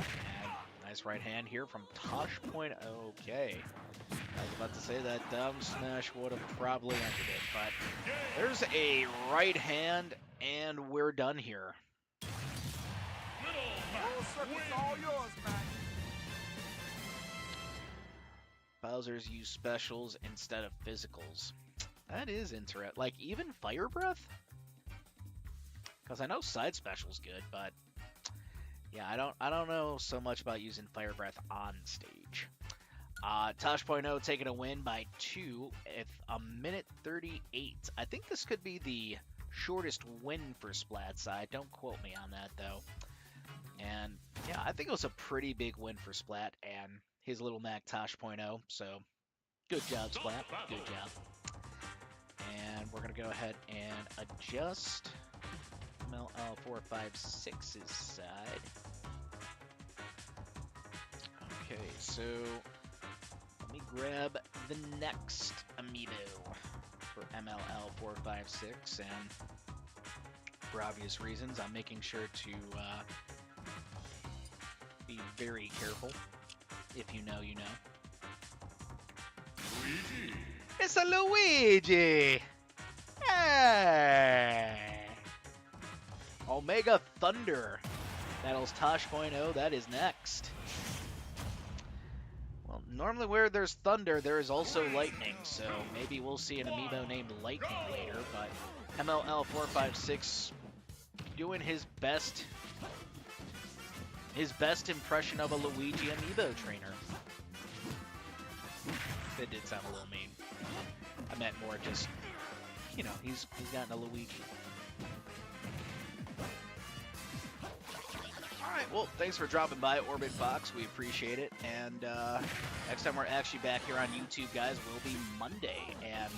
And nice right hand here from Tosh. Okay. I was about to say that down smash would have probably ended it, but there's a right hand, and we're done here. All yours, man. Bowser's use specials instead of physicals. That is interesting. Like, even Fire Breath? Because I know side special's good, but yeah, I don't know so much about using Fire Breath on stage. Tosh.0 taking a win by 2 with a minute 38. I think this could be the shortest win for Splat side. Don't quote me on that, though. And yeah, I think it was a pretty big win for Splat and his little Mac Tosh.0. So good job, Splat. Good job. And we're going to go ahead and adjust MLL456's side. Okay, so let me grab the next amiibo for MLL456, and for obvious reasons, I'm making sure to be very careful. If you know, you know. Luigi. It's a Luigi! Hey! Omega Thunder. Battles Tosh.0, that is next. Well, normally where there's thunder, there is also lightning, so maybe we'll see an amiibo named Lightning later, but MLL456 doing his best impression of a Luigi amiibo trainer. That did sound a little mean. I meant more just, you know, he's gotten a Luigi. Alright, well, thanks for dropping by, Orbit Fox. We appreciate it. And next time we're actually back here on YouTube, guys, will be Monday. And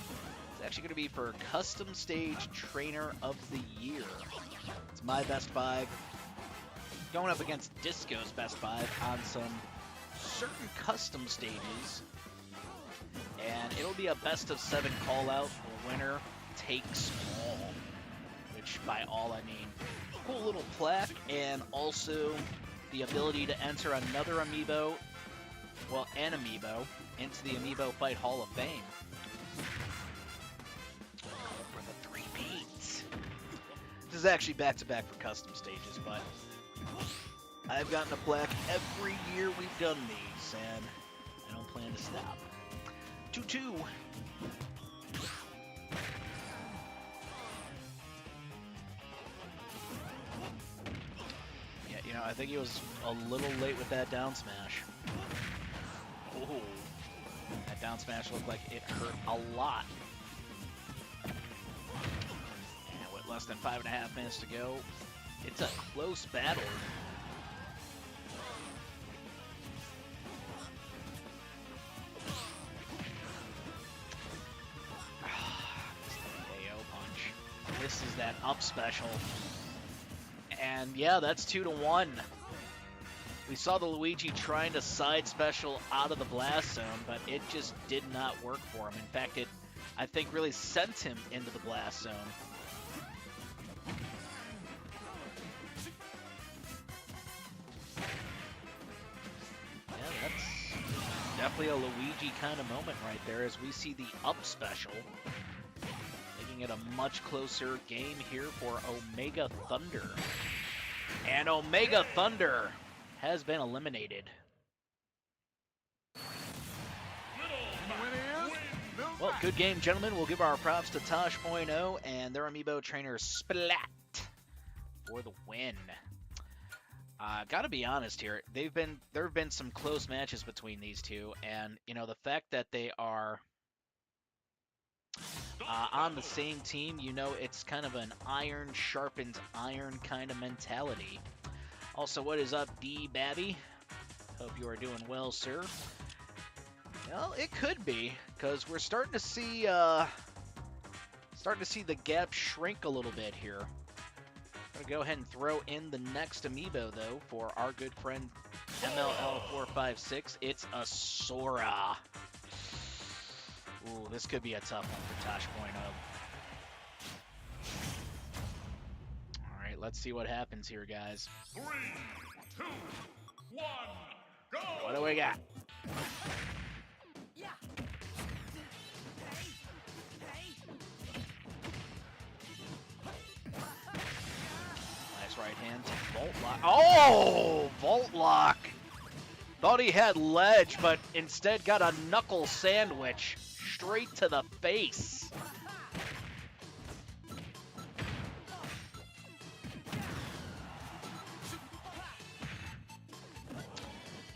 it's actually going to be for Custom Stage Trainer of the Year. It's my best 5 going up against Disco's best 5 on some certain custom stages. And it'll be a best of 7 call-out. The winner takes all. Which, by all, I mean cool little plaque, and also the ability to enter another amiibo, well, an amiibo, into the Amiibo Fight Hall of Fame. For the 3 beats. This is actually back-to-back for custom stages, but I've gotten a plaque every year we've done these, and I don't plan to stop. 2-2. Yeah, you know, I think he was a little late with that down smash. Oh, that down smash looked like it hurt a lot. And with less than 5.5 minutes to go, it's a close battle. This is that up special. And yeah, that's 2-1. We saw the Luigi trying to side special out of the blast zone, but it just did not work for him. In fact, it, I think, really sent him into the blast zone. Yeah, that's definitely a Luigi kind of moment right there as we see the up special. Making it a much closer game here for Omega Thunder. And Omega Thunder has been eliminated. Well, good game, gentlemen. We'll give our props to Tosh.0 and their amiibo trainer Splat for the win. Gotta be honest here. There have been some close matches between these two, and you know the fact that they are on the same team, you know, it's kind of an iron sharpens iron kind of mentality. Also, what is up, D Babby? Hope you are doing well, sir. Well, it could be, because we're starting to see the gap shrink a little bit here. I'm gonna go ahead and throw in the next amiibo though for our good friend MLL456. It's a Sora. Ooh, this could be a tough one for Tosh.0. Alright, let's see what happens here, guys. 3, 2, 1, go! What do we got? Nice right hand. Vault lock. Oh! Vault lock! Thought he had ledge, but instead got a knuckle sandwich. Straight to the face.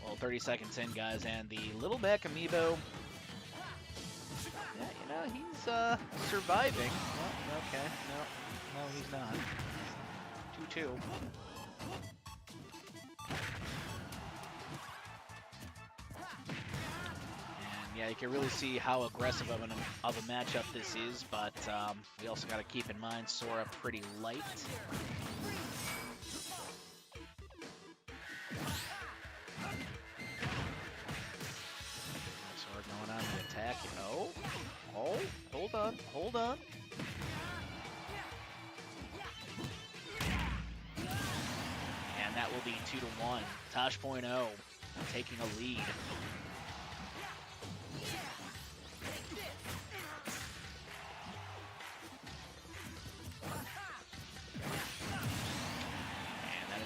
Well, 30 seconds in, guys, and the Little Mac amiibo. Yeah, you know, he's surviving. Well, okay, no, he's not. 2-2. Yeah, you can really see how aggressive of a matchup this is, but we also got to keep in mind Sora pretty light. Sora going on the attack. Oh, hold on. And that will be 2-1. Tosh.0 taking a lead.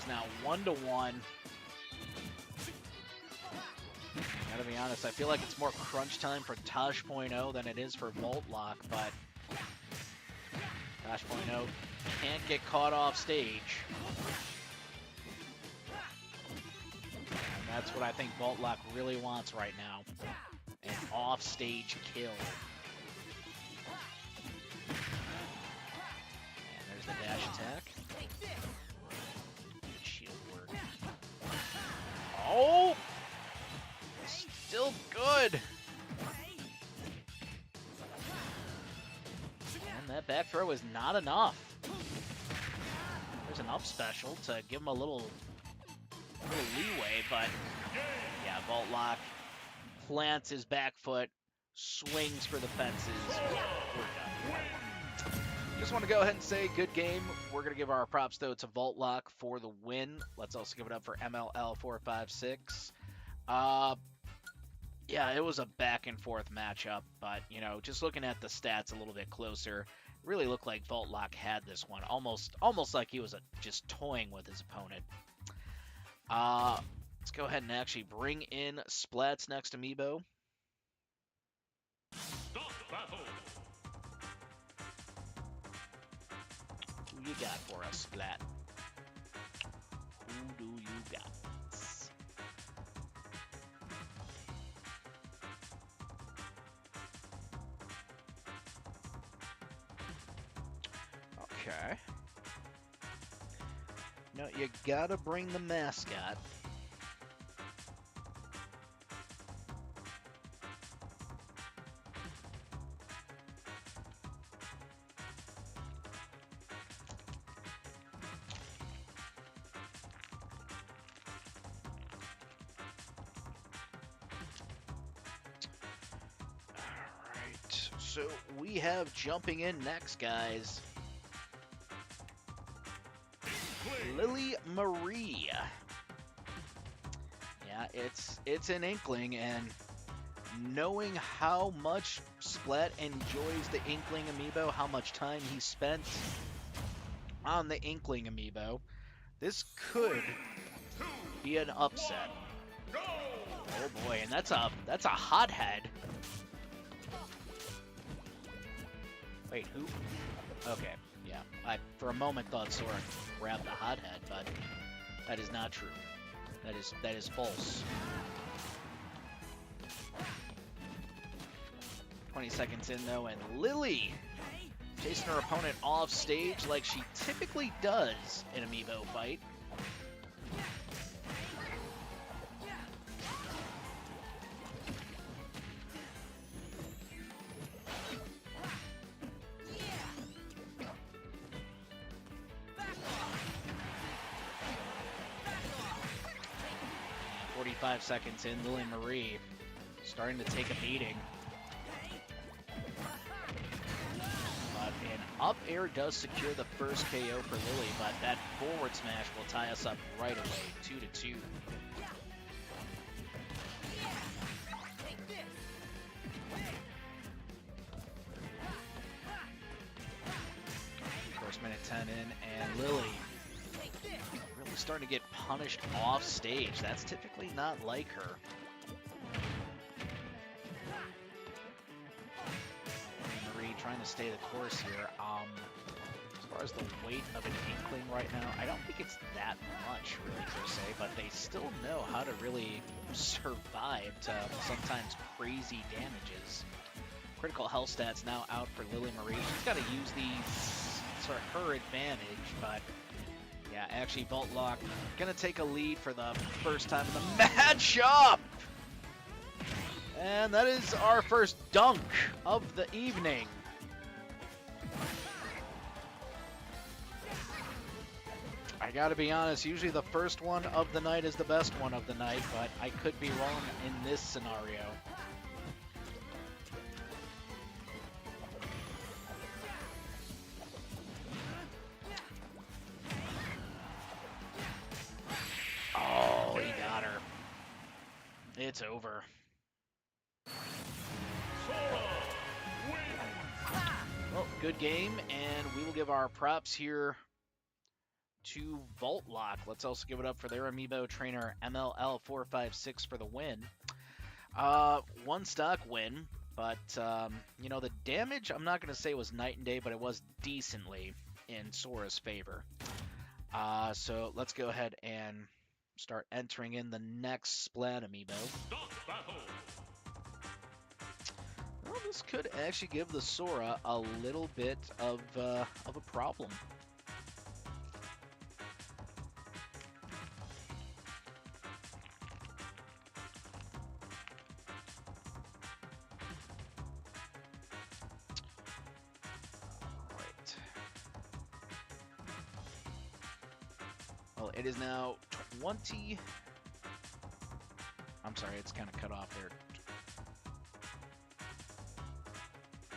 Now 1-1. Gotta be honest, I feel like it's more crunch time for Tosh.0 than it is for Volt Lock, but Tosh.0 can't get caught off stage. And that's what I think Volt Lock really wants right now. An off-stage kill. And there's the dash attack. Shield work. Oh! Still good! And that back throw is not enough. There's an up special to give him a little leeway, but yeah, Volt Lock plants his back foot, swings for the fences. We're done. Just want to go ahead and say good game. We're going to give our props, though, to Volt Lock for the win. Let's also give it up for MLL456. Yeah, it was a back-and-forth matchup, but, you know, just looking at the stats a little bit closer, really looked like Volt Lock had this one, almost like he was just toying with his opponent. Let's go ahead and actually bring in Splat's next amiibo. Stop battle. Who you got for us, Splat? Who do you got? Okay. No, you gotta bring the mascot. Alright, so we have jumping in next, guys. Lily Marie. Yeah, it's an Inkling, and knowing how much Splat enjoys the Inkling amiibo, how much time he spent on the Inkling amiibo, this could be an upset. Oh boy, and that's a hothead. Wait, who? Okay. Yeah, I for a moment thought Sora grabbed the hothead, but that is not true. That is false. 20 seconds in though, and Lily chasing her opponent off stage like she typically does in amiibo fight. Seconds in, Lily Marie starting to take a beating. But an up air does secure the first KO for Lily, but that forward smash will tie us up right away, 2-2. First minute 10 in, and Lily really starting to get punished off stage. That's typically not like her. Marie trying to stay the course here. As far as the weight of an Inkling right now, I don't think it's that much really per se, but they still know how to really survive to sometimes crazy damages. Critical health stats now out for Lily Marie. She's got to use these for her advantage, but yeah, actually, Volt Lock gonna take a lead for the first time in the matchup! And that is our first dunk of the evening. I gotta be honest, usually the first one of the night is the best one of the night, but I could be wrong in this scenario. Oh, he got her. It's over. Well, good game, and we will give our props here to Volt Lock. Let's also give it up for their amiibo trainer MLL456 for the win. One stock win, but you know, the damage I'm not gonna say was night and day, but it was decently in Sora's favor. So let's go ahead and start entering in the next Splat amiibo. Well, this could actually give the Sora a little bit of a problem. Alright. Well, it is now 20... I'm sorry, it's kind of cut off there.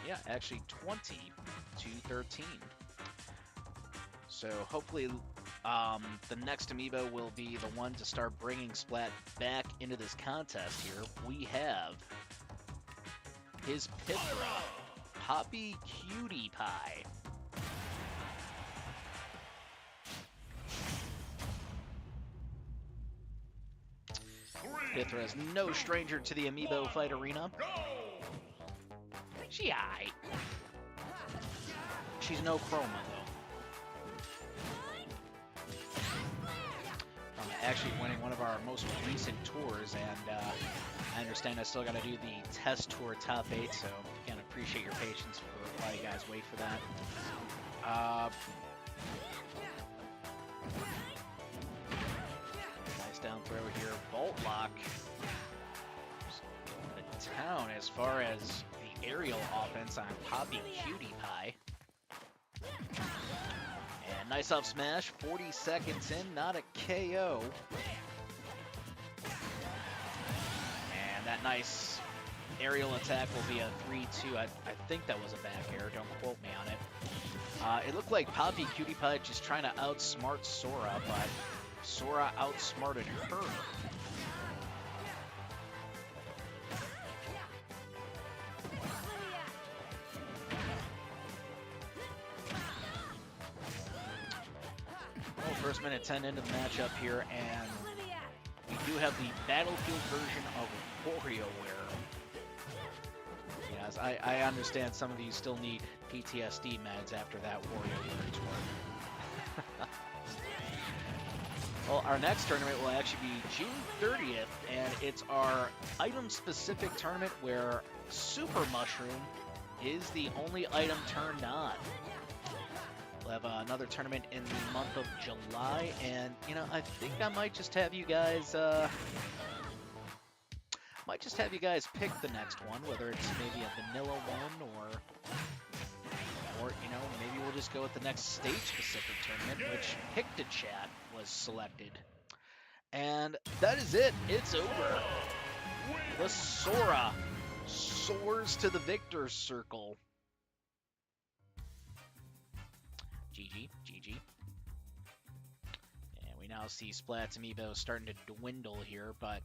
Yeah, actually 20 to 13. So hopefully the next amiibo will be the one to start bringing Splat back into this contest here. We have his Pithra, Poppy Cutie Pie. Pithra is no stranger to the amiibo fight arena. She aight. She's no chroma, though. I'm actually winning one of our most recent tours, and I understand I still got to do the test tour top 8, so again, appreciate your patience for while you guys wait for that. Nice down throw here. Bolt lock. The town as far as aerial offense on Poppy Cutie Pie. And nice up smash, 40 seconds in, not a KO. And that nice aerial attack will be a 3-2. I think that was a back air, don't quote me on it. It looked like Poppy Cutie Pie just trying to outsmart Sora, but Sora outsmarted her. First minute 10 into the matchup here, and we do have the Battlefield version of WarioWare. Yes, I understand some of you still need PTSD meds after that WarioWare tour. Well, our next tournament will actually be June 30th, and it's our item-specific tournament where Super Mushroom is the only item turned on. We'll have another tournament in the month of July, and you know, I think I might just have you guys pick the next one, whether it's maybe a vanilla one or you know, maybe we'll just go with the next stage-specific tournament, which Pictochat was selected. And that is it. It's over. The Sora soars to the victor's circle. GG, GG. And we now see Splat's amiibo starting to dwindle here, but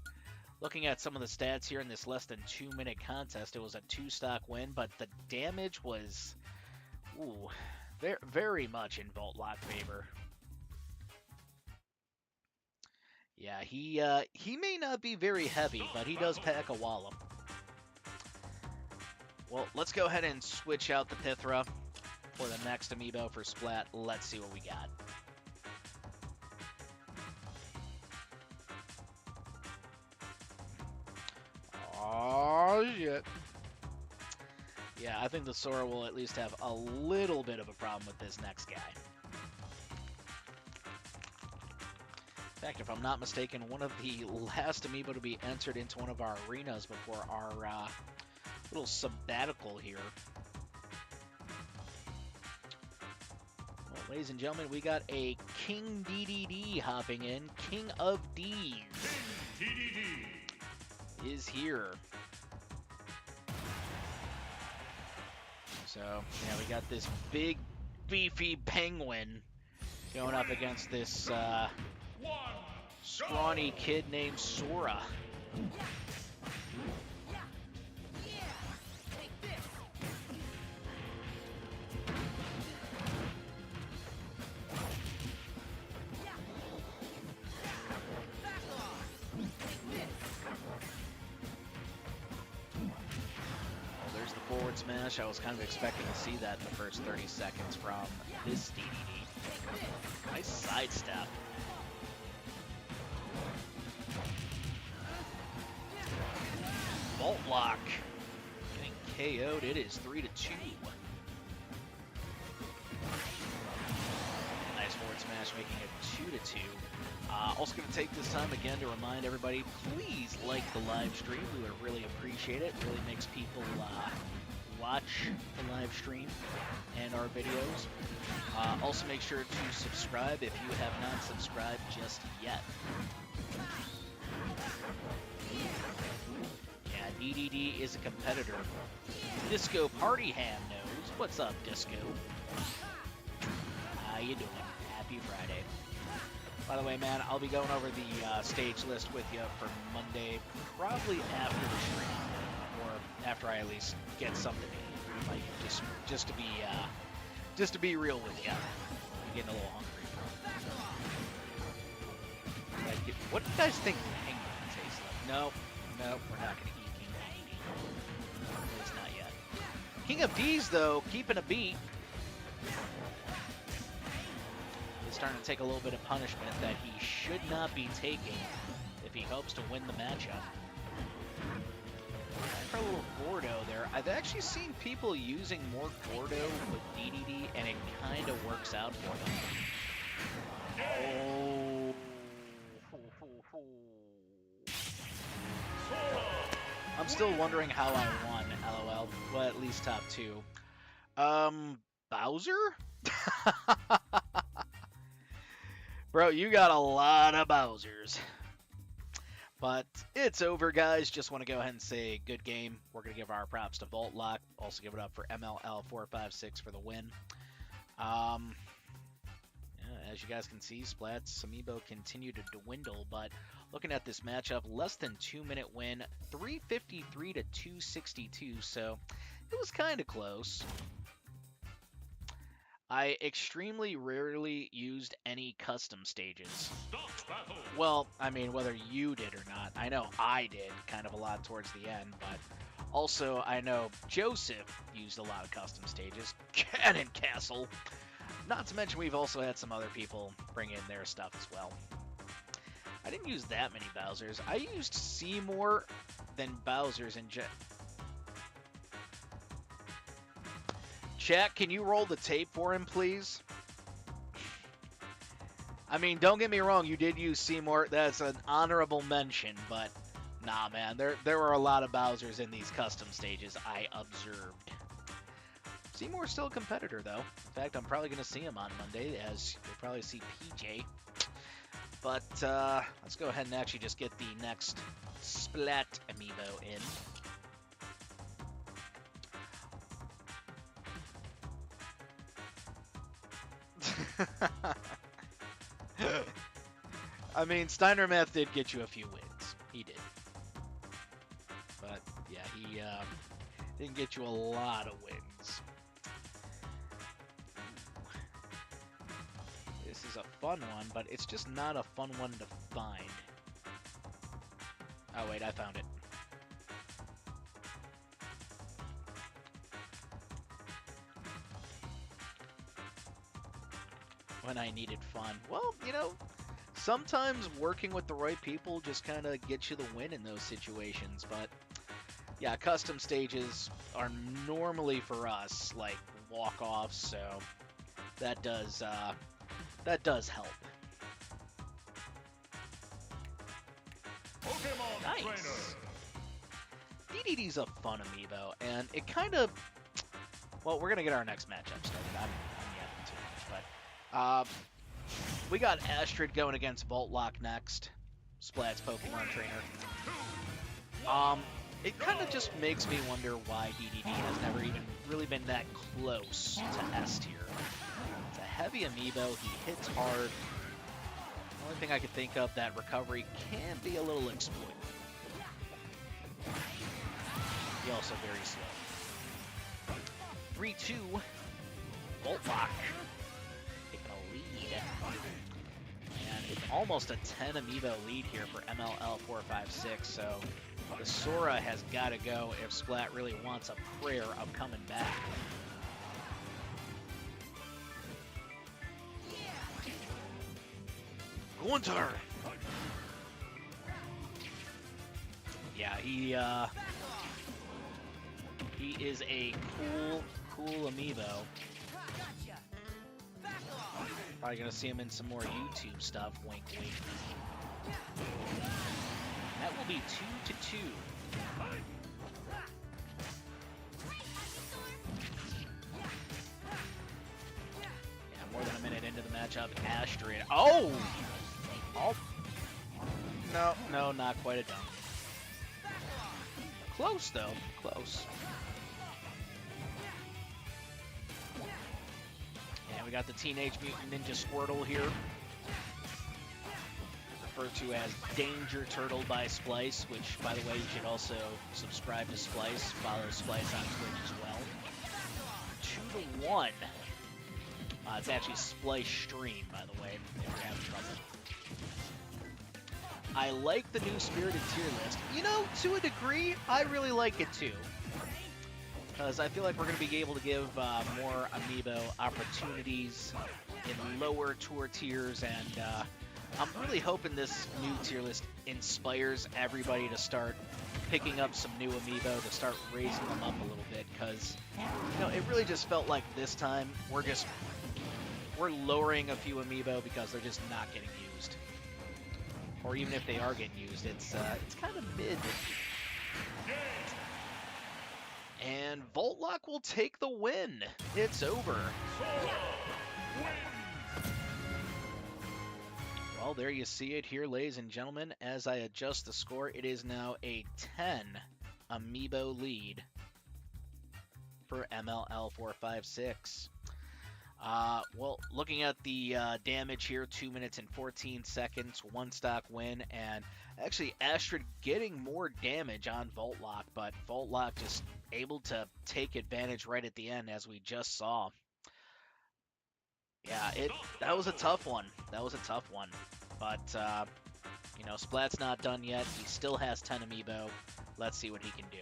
looking at some of the stats here in this less than 2-minute contest, it was a 2-stock win, but the damage was, very much in Volt Lock favor. Yeah, he may not be very heavy, but he does pack a wallop. Well, let's go ahead and switch out the Pithra for the next amiibo for Splat. Let's see what we got. Oh, shit. Yeah, I think the Sora will at least have a little bit of a problem with this next guy. In fact, if I'm not mistaken, one of the last amiibo to be entered into one of our arenas before our little sabbatical here. Well, ladies and gentlemen, we got a King DDD hopping in. King of D's is here. So, yeah, we got this big, beefy penguin going up against this scrawny kid named Sora. smash. I was kind of expecting to see that in the first 30 seconds from this DDD. Nice sidestep. Vault lock. Getting KO'd. It is 3-2. Nice forward smash, making it 2-2. Also going to take this time again to remind everybody, please like the live stream. We would really appreciate it. It really makes people watch the live stream and our videos. Also make sure to subscribe if you have not subscribed just yet. Yeah, DDD is a competitor. Disco Party Ham knows. What's up, Disco? How you doing? Happy Friday. By the way, man, I'll be going over the stage list with you for Monday, probably after the stream, or after I at least get something to eat. Like just to be real with you. I'm getting a little hungry. Like, what do you guys think Kingdom tastes like? No, we're not gonna eat Kingdom. At least not yet. King of D's though, keeping a beat. Starting to take a little bit of punishment that he should not be taking if he hopes to win the matchup. For a little Gordo there. I've actually seen people using more Gordo with DDD, and it kind of works out for them. Oh. I'm still wondering how I won, LOL. Well, at least top 2. Bowser? Bro, you got a lot of Bowsers. But it's over, guys. Just want to go ahead and say good game. We're going to give our props to Vault Lock. Also give it up for MLL456 for the win. Yeah, as you guys can see, Splat's amiibo continue to dwindle. But looking at this matchup, less than 2-minute win. 353 to 262. So it was kind of close. I extremely rarely used any custom stages. Well, I mean, whether you did or not. I know I did kind of a lot towards the end, but also I know Joseph used a lot of custom stages. Cannon Castle! Not to mention we've also had some other people bring in their stuff as well. I didn't use that many Bowsers. I used Seymour than Bowsers in Chat, can you roll the tape for him, please? I mean, don't get me wrong, you did use Seymour. That's an honorable mention, but nah, man. There were a lot of Bowsers in these custom stages, I observed. Seymour's still a competitor, though. In fact, I'm probably going to see him on Monday, as you'll probably see PJ. But let's go ahead and actually just get the next Splat amiibo in. I mean, Steiner Math did get you a few wins. He did. But, yeah, he didn't get you a lot of wins. This is a fun one, but it's just not a fun one to find. Oh, wait, I found it. When I needed fun. Well, you know, sometimes working with the right people just kind of gets you the win in those situations. But yeah, custom stages are normally for us like walk-offs, so that does help. Pokemon Nice. Trainer. DDD's a fun amiibo, and it kind of, well, we're gonna get our next matchup started. I'm yapping too much, but we got Astrid going against Vault Lock next. Splat's Pokemon trainer. It kind of just makes me wonder why DDD has never even really been that close to S tier. It's a heavy amiibo. He hits hard. The only thing I could think of, that recovery can be a little exploited. He also very slow. 3-2. Vault Lock. Taking a lead. And it's almost a 10 amiibo lead here for MLL456, so The Sora has got to go if Splat really wants a prayer of coming back. Gunter! Yeah, he is a cool amiibo. Probably gonna see him in some more YouTube stuff. Wink, wink. That will be 2-2. Yeah, more than a minute into the matchup, Astrid. Oh! Oh! No, not quite a dunk. Close though, close. And we got the Teenage Mutant Ninja Squirtle here, referred to as Danger Turtle by Splice, which, by the way, you should also subscribe to Splice. Follow Splice on Twitch as well. 2-1. It's actually Splice Stream, by the way, if you're having trouble. I like the new Spirited tier list. You know, to a degree, I really like it too. Because I feel like we're going to be able to give more amiibo opportunities in lower tour tiers, and I'm really hoping this new tier list inspires everybody to start picking up some new amiibo, to start raising them up a little bit, because, you know, it really just felt like this time we're lowering a few amiibo because they're just not getting used. Or even if they are getting used, it's kind of mid. And Voltlock will take the win. It's over. Well, there you see it here, ladies and gentlemen. As I adjust the score, it is now a 10 amiibo lead for MLL456. Well, looking at the damage here, 2 minutes and 14 seconds, 1 stock win, and actually Astrid getting more damage on Voltlock, but Voltlock just able to take advantage right at the end, as we just saw. Yeah, that was a tough one. That was a tough one. But, you know, Splat's not done yet. He still has 10 amiibo. Let's see what he can do.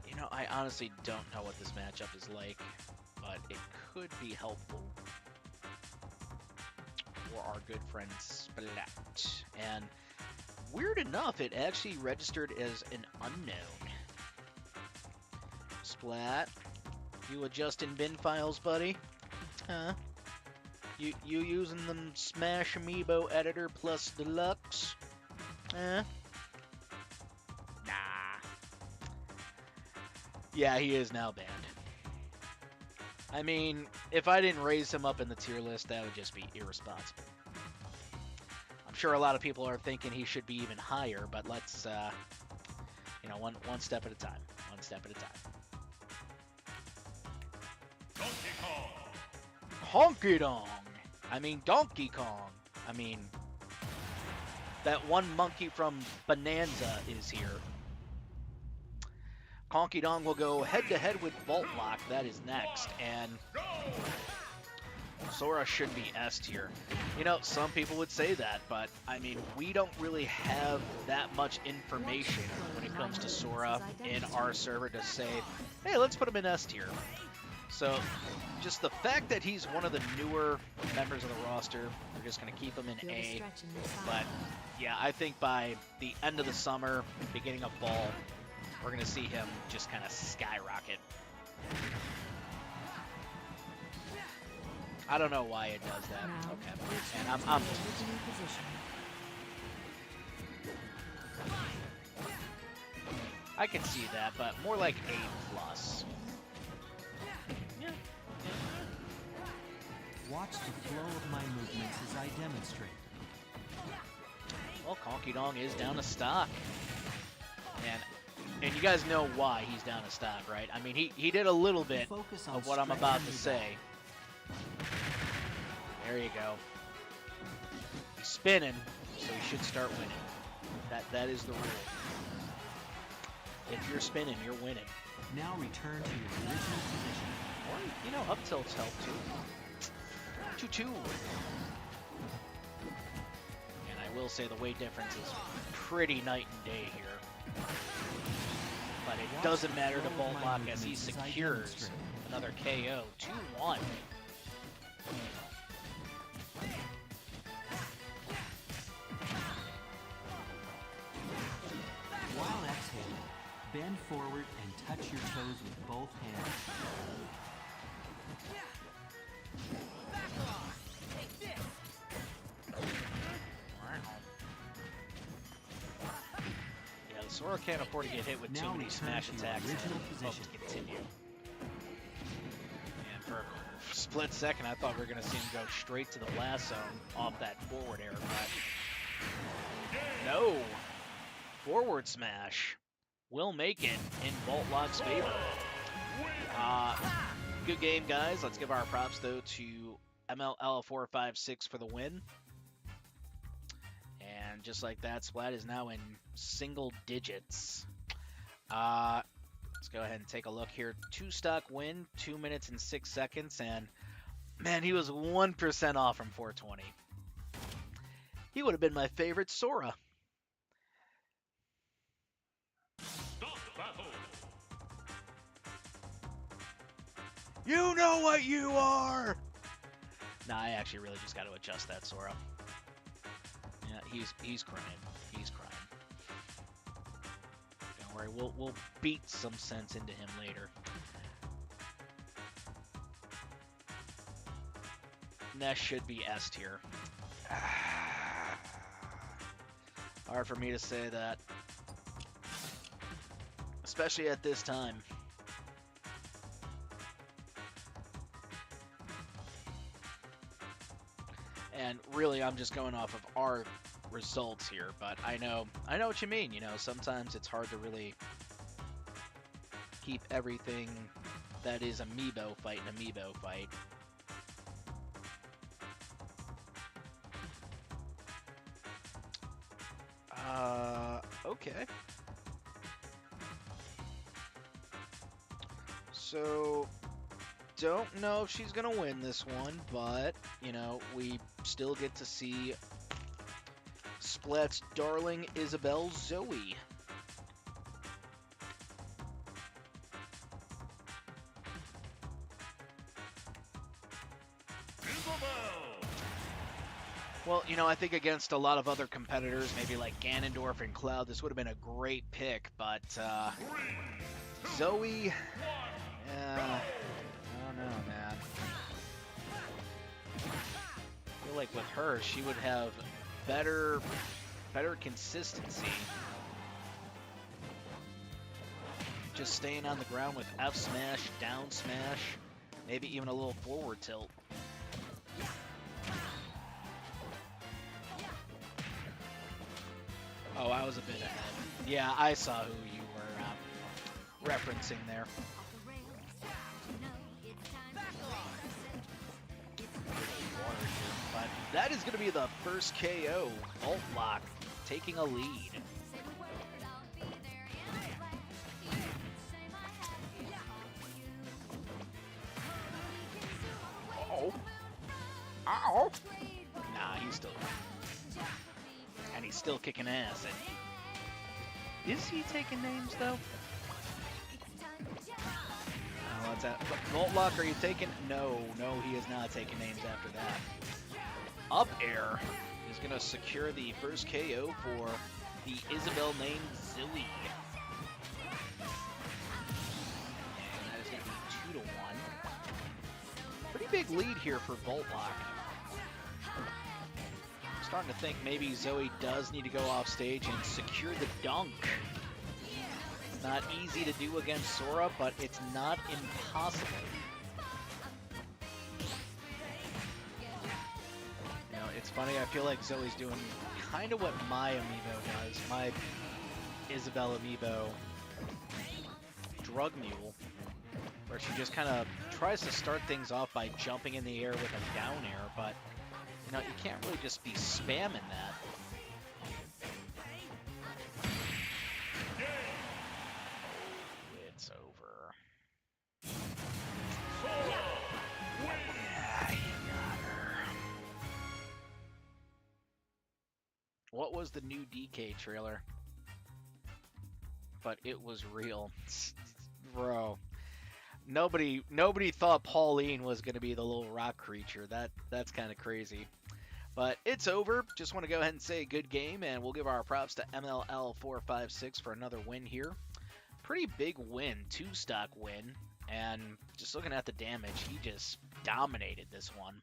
You know, I honestly don't know what this matchup is like, but it could be helpful for our good friend Splat. And weird enough, it actually registered as an unknown. Splat, you adjusting bin files, buddy? Huh? You using them Smash Amiibo Editor plus Deluxe? Huh? Yeah, he is now banned. I mean, if I didn't raise him up in the tier list, that would just be irresponsible. I'm sure a lot of people are thinking he should be even higher, but let's, you know, one step at a time. One step at a time. Honky Dong! I mean, Donkey Kong! I mean, that one monkey from Bonanza is here. Honky Dong will go head-to-head with Voltlock. That is next. And Sora should be S tier. You know, some people would say that, but, I mean, we don't really have that much information when it comes to Sora in our server to say, hey, let's put him in S tier. So, just the fact that he's one of the newer members of the roster, we're just going to keep him in A. But, yeah, I think by the end of the summer, beginning of fall, we're going to see him just kind of skyrocket. I don't know why it does that. Okay. And I'm I can see that, but more like A+. Yeah. Watch the flow of my movements as I demonstrate. Well, Honky Dong is down to stock. And you guys know why he's down to stock, right? I mean, he did a little bit of what I'm about to say. There you go. He's spinning, so he should start winning. That is the rule. If you're spinning, you're winning. Now return to your original position. Or, you know, up tilts help too. 2-2. And I will say the weight difference is pretty night and day here. But it doesn't matter to Voltlock as he secures another KO. 2-1. While exhaling, bend forward and touch your toes with both hands. Yeah, the Sora can't afford to get hit with too many smash attacks. To continue. And for a split second, I thought we were going to see him go straight to the blast zone off that forward air, but no. Forward smash will make it in Voltlock's favor. Good game, guys. Let's give our props, though, to MLL456 for the win. And just like that, Splat is now in single digits. Let's go ahead and take a look here. 2-stock win, 2 minutes and 6 seconds. And, man, he was 1% off from 420. He would have been my favorite Sora. You know what you are! Nah, I actually really just got to adjust that Sora. Yeah, he's crying. He's crying. Don't worry, we'll beat some sense into him later. Ness should be S tier. Hard for me to say that. Especially at this time. And really, I'm just going off of our results here, but I know what you mean. You know, sometimes it's hard to really keep everything that is amiibo fight an amiibo fight. Okay. So, don't know if she's gonna win this one, but, you know, we still get to see Splat's darling Isabelle Zoe. Well, you know, I think against a lot of other competitors, maybe like Ganondorf and Cloud, this would have been a great pick, but Zoe, yeah, I don't know, man. I feel like with her, she would have better consistency. Just staying on the ground with F smash, down smash, maybe even a little forward tilt. Oh, I was a bit ahead. Yeah, I saw who you were referencing there. But that is going to be the first KO. Voltlock taking a lead. Oh. Ow. Nah, he's still... And he's still kicking ass. And is he taking names, though? Oh, what's that? Voltlock, are you taking... No, he is not taking names after that. Up air is going to secure the first KO for the Isabelle named Zoe. And that is going to be 2-1. Pretty big lead here for Voltlock. Starting to think maybe Zoe does need to go off stage and secure the dunk. It's not easy to do against Sora, but it's not impossible. You know, it's funny, I feel like Zoe's doing kind of what my amiibo does. My Isabelle amiibo, Drug Mule, where she just kind of tries to start things off by jumping in the air with a down air, but you know, you can't really just be spamming that. What was the new DK trailer? But it was real. Bro. Nobody thought Pauline was going to be the little rock creature. That's kind of crazy. But it's over. Just want to go ahead and say good game, and we'll give our props to MLL456 for another win here. Pretty big win, 2-stock win, and just looking at the damage, he just dominated this one.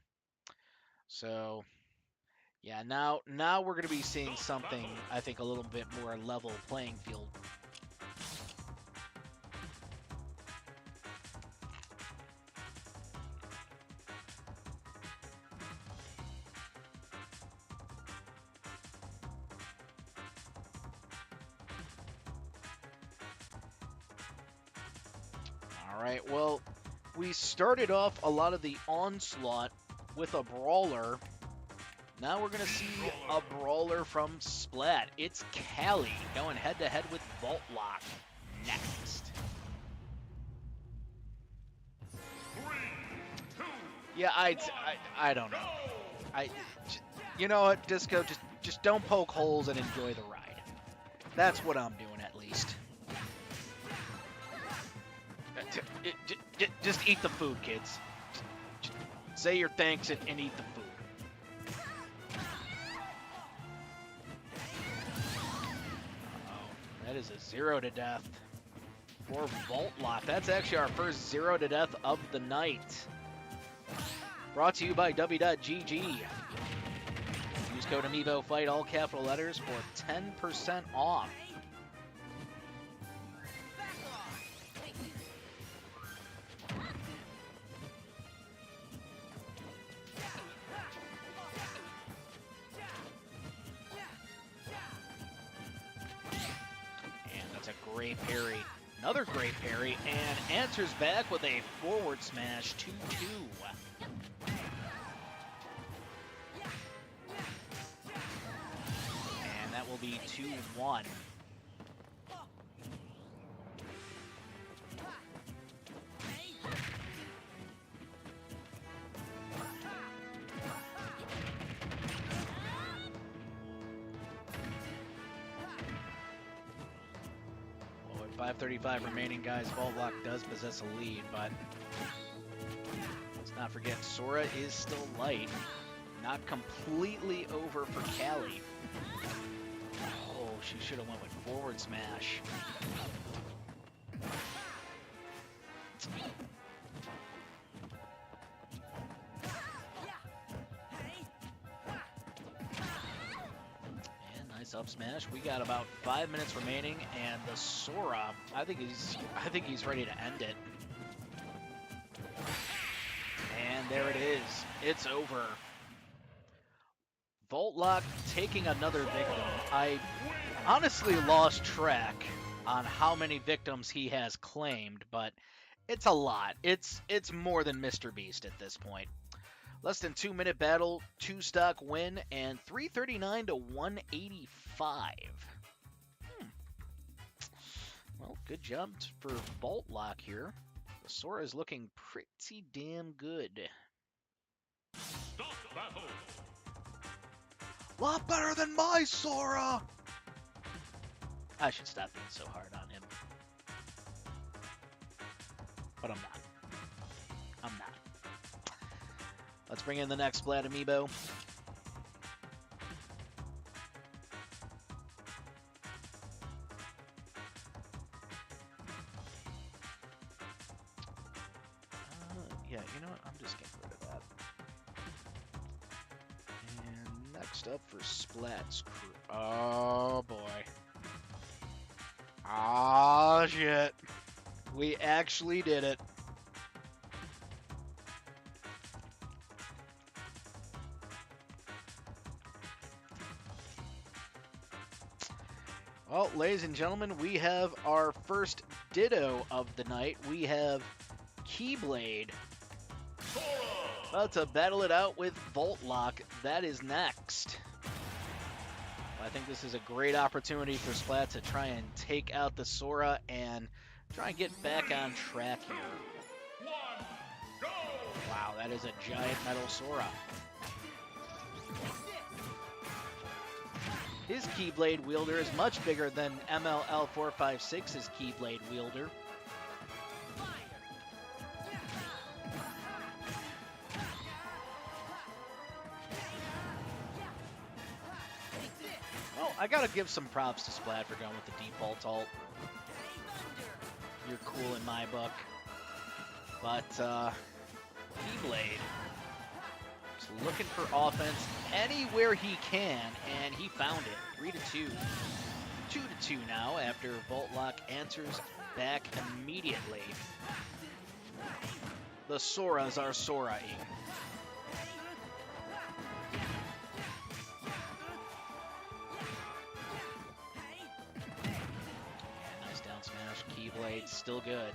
So, yeah, now we're going to be seeing something, I think, a little bit more level playing field. Alright, well, we started off a lot of the onslaught with a brawler. Now we're going to see a brawler from Splat. It's Callie going head-to-head with Vault Lock next. 3, 2, Yeah, I don't know. You know what, Disco? Just don't poke holes and enjoy the ride. That's what I'm doing, at least. Just eat the food, kids. Just say your thanks and eat the food. Uh-oh. That is a 0 to death for Vault Lock. That's actually our first 0 to death of the night. Brought to you by W.GG. Use code amiibo fight, all capital letters, for 10% off. Great parry. Another great parry, and answers back with a forward smash 2-2. And that will be 2-1. With 5:35 remaining, guys, Vault Lock does possess a lead, but let's not forget Sora is still light. Not completely over for Callie. Oh, she should have went with forward smash. And nice up smash. We got about 5 minutes remaining, and the Sora, I think he's ready to end it. And there it is. It's over. Vault Lock taking another victim. I honestly lost track on how many victims he has claimed, but it's a lot. It's more than Mr. Beast at this point. Less than 2-minute battle, 2-stock win, and 339 to 185. Well, good job for Vault Lock here. The Sora is looking pretty damn good. stop battle. Lot better than my Sora! I should stop being so hard on him. But I'm not. I'm not. Let's bring in the next Splat amiibo. Yeah, you know what? I'm just getting rid of that. And next up for Splat's crew. Oh boy. Oh shit. We actually did it. Well, ladies and gentlemen, we have our first Ditto of the night. We have Keyblade about to battle it out with Vault Lock. That is next. I think this is a great opportunity for Splat to try and take out the Sora and try and get back on track here. Wow, that is a giant metal Sora. His Keyblade wielder is much bigger than MLL456's Keyblade wielder. Well, I gotta give some props to Splat for going with the default alt. You're cool in my book. But, Keyblade is looking for offense anywhere he can, and he found it. 3-2. 2-2 now after Voltlock answers back immediately. The Soras are Sora-ing. Nice down smash. Keyblade still good.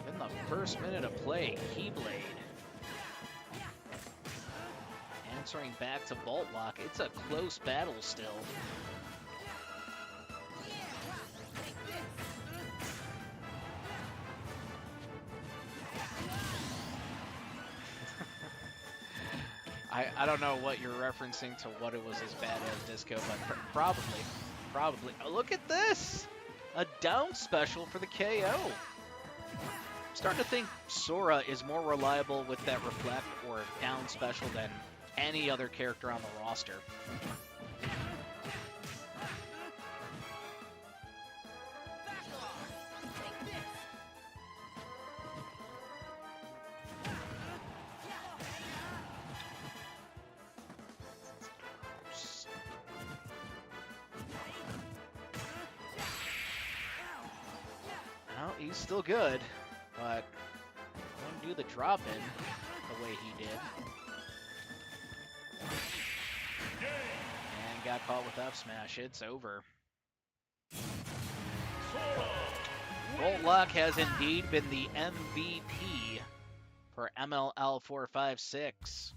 And in the first minute of play, Keyblade answering back to Voltlock. It's a close battle still. I don't know what you're referencing to what it was as bad as Disco, but probably. Oh, look at this! A down special for the KO. I'm starting to think Sora is more reliable with that reflect or down special than any other character on the roster. He's still good, but wouldn't do the drop in the way he did. And got caught with F smash. It's over. Voltlock has indeed been the MVP for MLL456.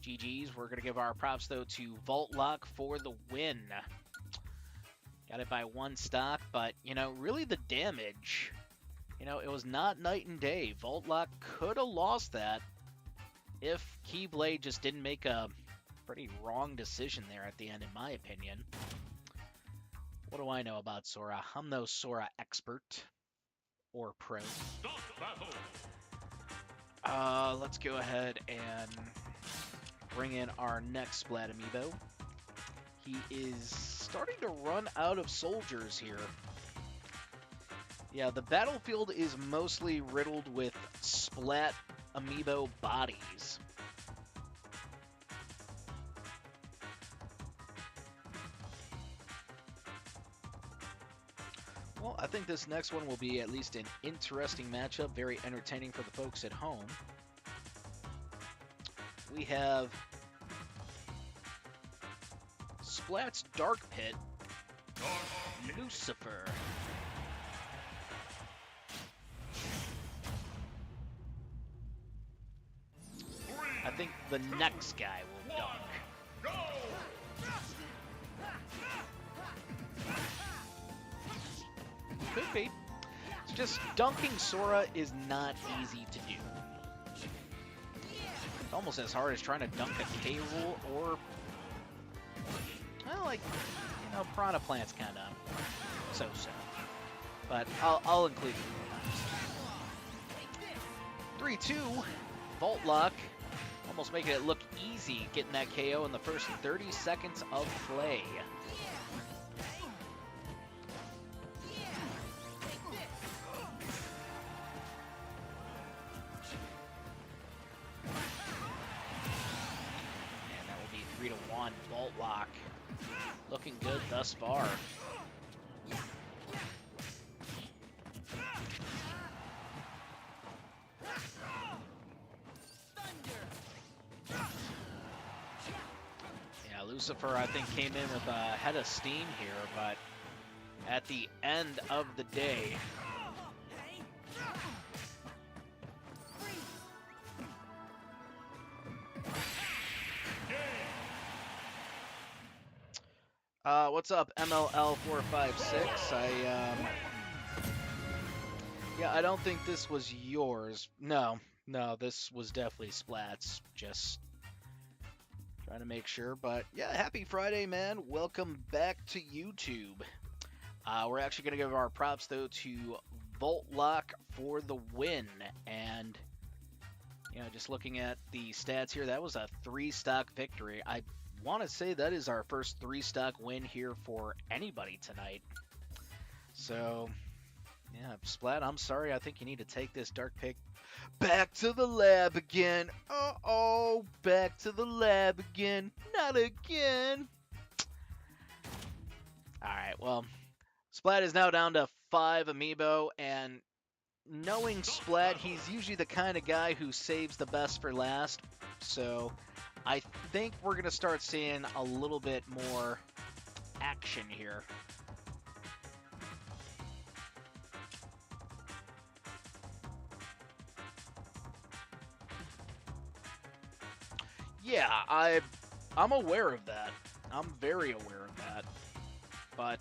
GG's. We're going to give our props, though, to Voltlock for the win. Got it by one stock, but, you know, really the damage, you know, it was not night and day. Voltlock could have lost that if Keyblade just didn't make a pretty wrong decision there at the end, in my opinion. What do I know about Sora? I'm no Sora expert or pro. Let's go ahead and bring in our next Splat amiibo. He is starting to run out of soldiers here. Yeah, the battlefield is mostly riddled with Splat amiibo bodies. Well, I think this next one will be at least an interesting matchup, very entertaining for the folks at home. We have Splat's Dark Pit, Lucifer. I think the next guy will dunk. Could be. It's just dunking Sora is not easy to do. It's almost as hard as trying to dunk a K rule or, well, like, you know, Piranha Plant's kind of so-so. But I'll include it. 3-2, Voltlock, almost making it look easy, getting that KO in the first 30 seconds of play. And that will be 3-1, Voltlock. Looking good thus far. Yeah, Lucifer, I think, came in with a head of steam here, but at the end of the day, what's up, MLL456? Yeah, I don't think this was yours. No, no, this was definitely Splat's. Just trying to make sure. But yeah, happy Friday, man. Welcome back to YouTube. We're actually going to give our props, though, to Voltlock for the win. And, you know, just looking at the stats here, that was a 3-stock victory. I want to say that is our first 3-stock win here for anybody tonight. So, yeah, Splat, I'm sorry. I think you need to take this dark pick back to the lab again. Uh-oh, back to the lab again. Not again. All right, well, Splat is now down to 5 amiibo, and knowing Splat, he's usually the kind of guy who saves the best for last. So I think we're going to start seeing a little bit more action here. Yeah, I'm aware of that. I'm very aware of that. But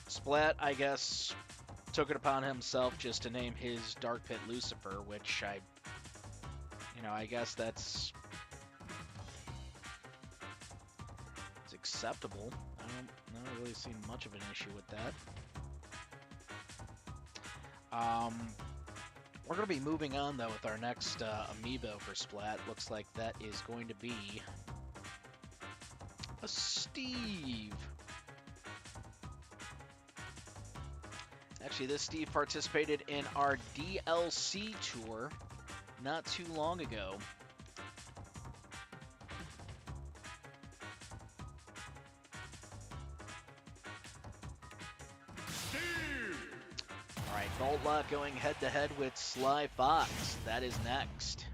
Splat, I guess, took it upon himself just to name his Dark Pit Lucifer, which I guess it's acceptable. I don't really see much of an issue with that. We're going to be moving on, though, with our next amiibo for Splat. Looks like that is going to be a Steve. Actually, this Steve participated in our DLC tour not too long ago. All right, Voltlock going head-to-head with Sly Fox. That is next.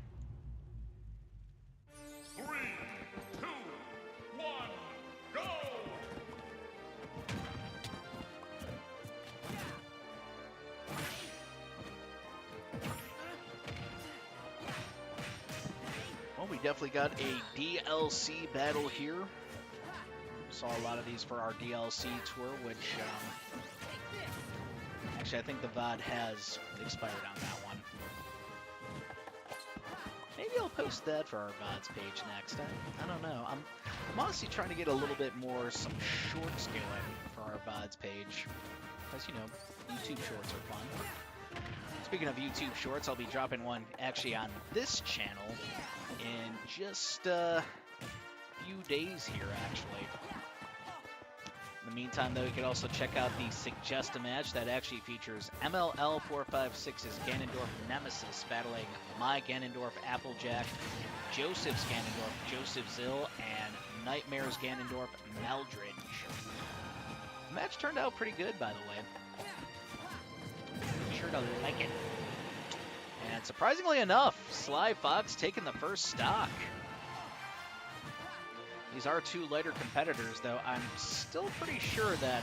3, 2, 1, go! Well, we definitely got a DLC battle here. Saw a lot of these for our DLC tour, which actually I think the VOD has expired on that one. Maybe I'll post that for our VODs page next. I don't know. I'm honestly trying to get a little bit more some shorts going for our VODs page, because YouTube shorts are fun. Speaking of YouTube shorts, I'll be dropping one actually on this channel in just a few days here, actually. In the meantime, though, you can also check out the Suggest a Match that actually features MLL456's Ganondorf Nemesis battling my Ganondorf Applejack, Joseph's Ganondorf Joseph Zill, and Nightmare's Ganondorf Meldridge. The match turned out pretty good, by the way. Sure to like it. And surprisingly enough, Sly Fox taking the first stock. These are two lighter competitors, though I'm still pretty sure that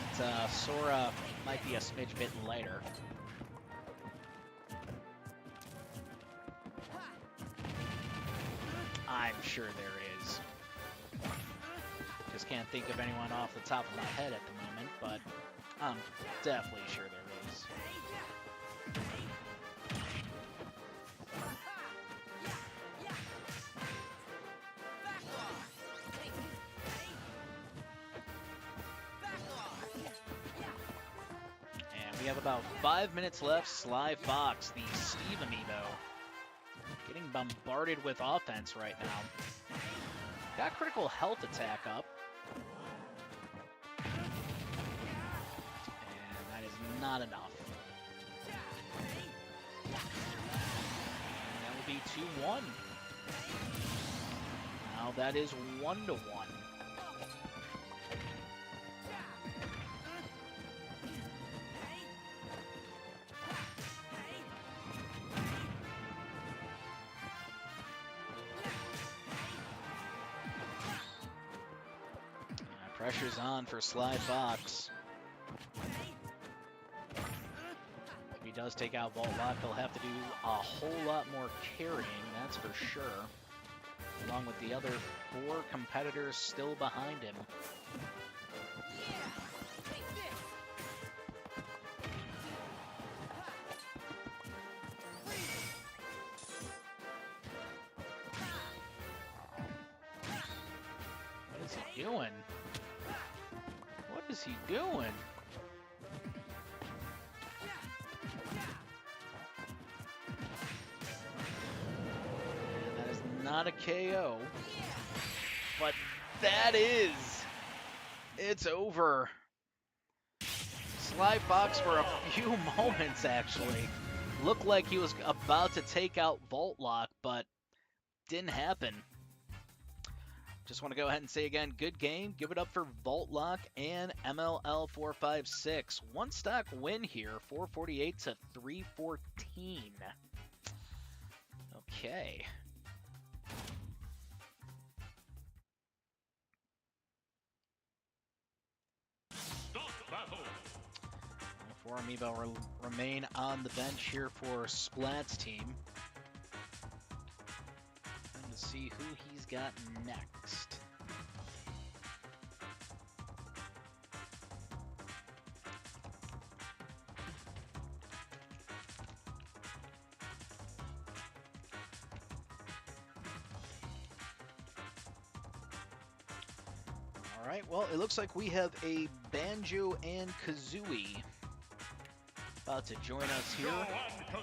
Sora might be a smidge bit lighter. I'm sure there is. Just can't think of anyone off the top of my head at the moment, but I'm definitely sure there is. We have about 5 minutes left. Sly Fox, the Steve amiibo, getting bombarded with offense right now. Got critical health attack up. And that is not enough. And that will be 2-1. Now that is 1-1. Pressure's on for Sly Fox. If he does take out Voltlock, he'll have to do a whole lot more carrying, that's for sure. Along with the other 4 competitors still behind him. doing? What is he doing? And that is not a KO. But that is. It's over. Sly Fox for a few moments actually. Looked like he was about to take out Vault Lock, but didn't happen. Just want to go ahead and say again, good game. Give it up for Vault Lock and MLL456. One stock win here, 448 to 314. Okay. Four amiibo remain on the bench here for Splat's team. And to see who he's got next. All right, well, it looks like we have a Banjo and Kazooie about to join us here.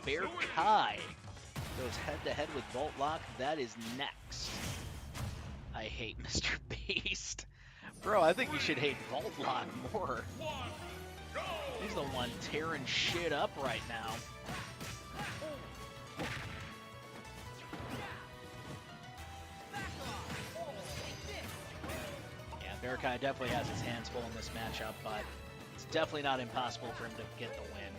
Bear Kai goes head-to-head with Vault Lock. That is next. I hate Mr. Beast. Bro, I think you should hate Vault Lock more. He's the one tearing shit up right now. Yeah, Bear Kai definitely has his hands full in this matchup, but it's definitely not impossible for him to get the win.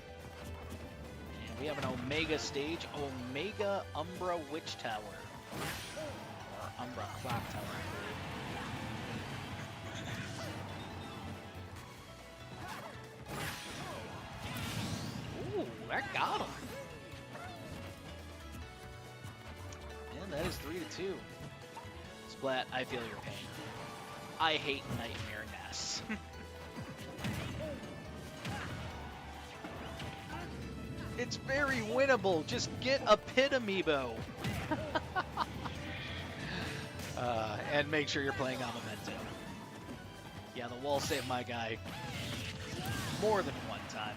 We have an Omega stage, Omega Umbra Witch Tower. Or Umbra Clock Tower, I believe. Ooh, that got him. And that is 3-2. Splat, I feel your pain. I hate Nightmare Nests. It's very winnable. Just get a Pit amiibo. And make sure you're playing on Memento. Yeah, the wall saved my guy more than one time.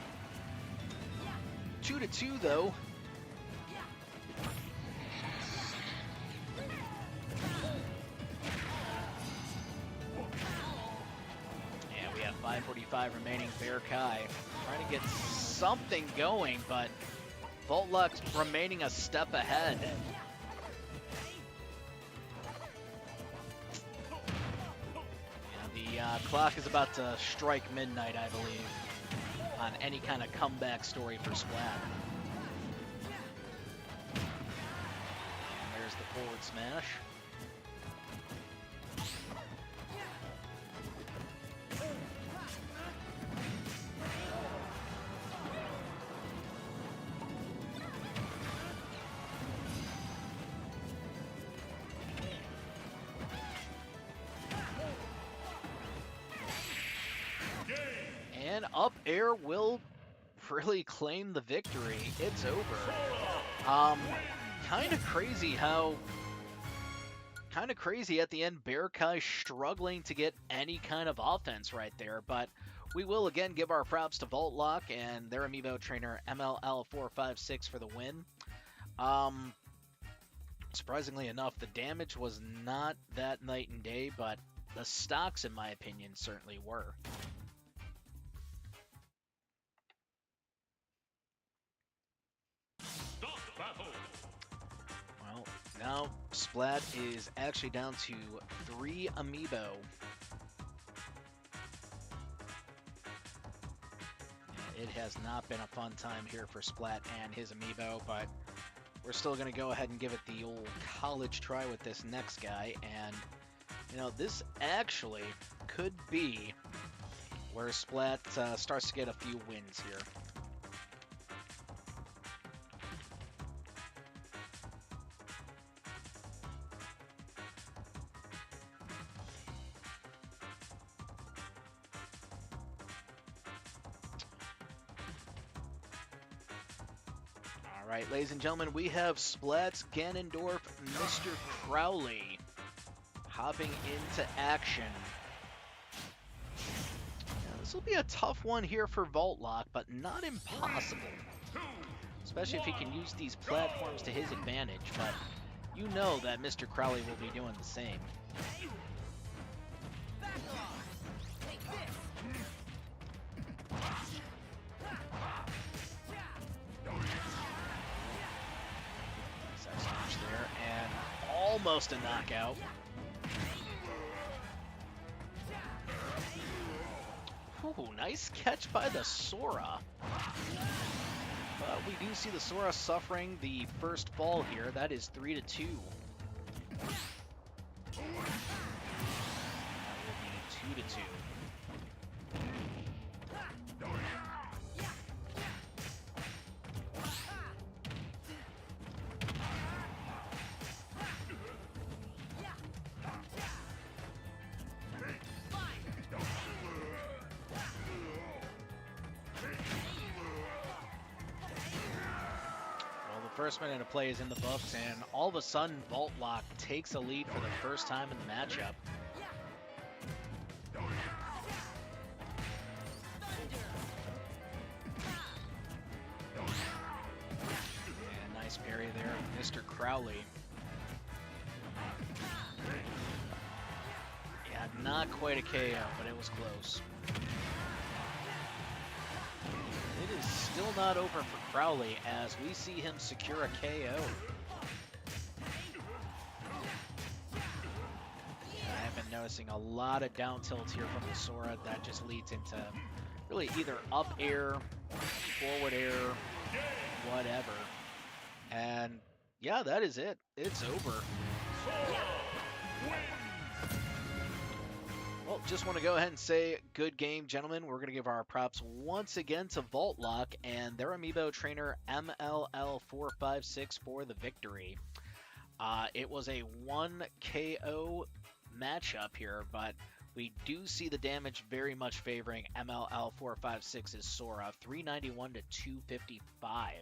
2-2 though. And we have 5:45 remaining. Bear Kai trying to get something going, but Vault Lock's remaining a step ahead. Yeah, the clock is about to strike midnight, I believe, on any kind of comeback story for Splat. And there's the forward smash. And up air will really claim the victory. It's over. Kind of crazy at the end, Bear Kai struggling to get any kind of offense right there, but we will again give our props to Vault Lock and their amiibo trainer MLL456 for the win. Surprisingly enough, the damage was not that night and day, but the stocks, in my opinion, certainly were. Well, now Splat is actually down to 3 amiibo. It has not been a fun time here for Splat and his amiibo, but we're still going to go ahead and give it the old college try with this next guy. And, you know, this actually could be where Splat starts to get a few wins here. All right, ladies and gentlemen, we have Splat's Ganondorf, Mr. Crowley, hopping into action This will be a tough one here for Vault Lock, but not impossible. Especially if he can use these platforms to his advantage, but you know that Mr. Crowley will be doing the same. Side smash there, and almost a knockout. Ooh, nice catch by the Sora. But we do see the Sora suffering the first fall here. That is 3-2. That will be 2-2. First minute of play is in the books, and all of a sudden, Vault Lock takes a lead for the first time in the matchup. And nice parry there, Mr. Crowley. Yeah, not quite a KO, but it was close. It is still not over for Crowley as we see him secure a KO. I have been noticing a lot of down tilts here from the Sora that just leads into really either up air, forward air, whatever. And yeah, that is it. It's over. Well, just want to go ahead and say good game, gentlemen. We're going to give our props once again to Vault Lock and their amiibo trainer MLL456 for the victory. It was a 1 KO matchup here, but we do see the damage very much favoring MLL456's Sora, 391 to 255.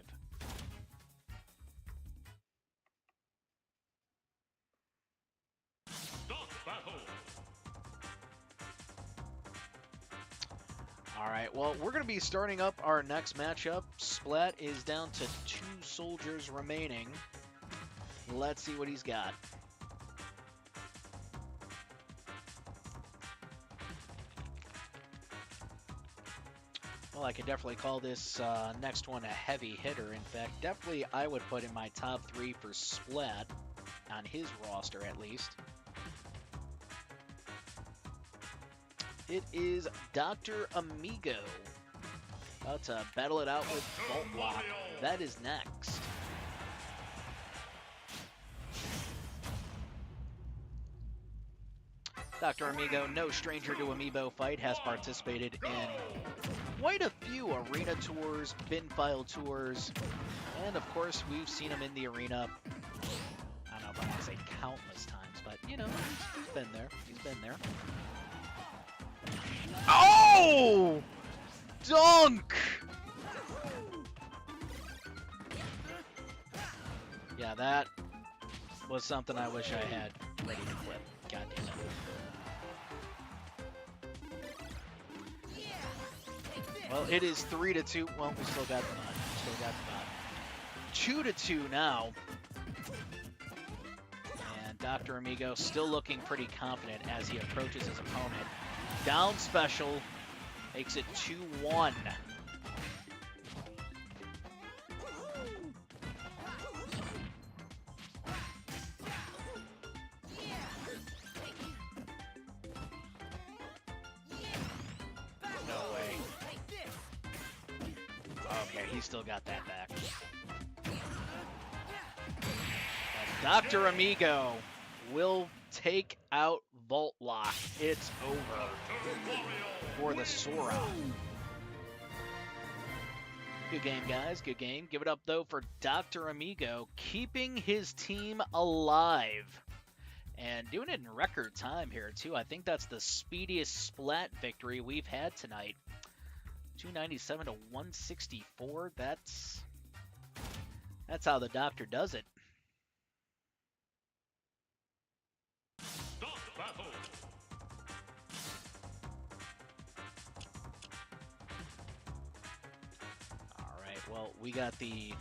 All right, well, we're going to be starting up our next matchup. Splat is down to 2 soldiers remaining. Let's see what he's got. Well, I could definitely call this next one a heavy hitter. In fact, definitely I would put in my top 3 for Splat, on his roster at least. It is Dr. Amiibo. About to battle it out with Vault Lock. That is next. Dr. Amiibo, no stranger to Amiibo Fight, has participated in quite a few arena tours, bin file tours, and of course we've seen him in the arena, I don't know if I want to say countless times, but you know, he's been there. He's been there. Oh! Dunk! Yeah, that was something I wish I had ready to flip. God damn it. Well, it is 3-2. Well, we still got the nod. Still got the nod. 2-2 now. And Dr. Amiibo still looking pretty confident as he approaches his opponent. Down special makes it 2-1. No way. Okay, he still got that back. Dr. Amiibo will take out Vault Lock. It's over for the Sora. Good game, guys. Good game. Give it up, though, for Dr. Amiibo, keeping his team alive. And doing it in record time here, too. I think that's the speediest Splat victory we've had tonight. 297 to 164. That's how the Doctor does it. well, we got the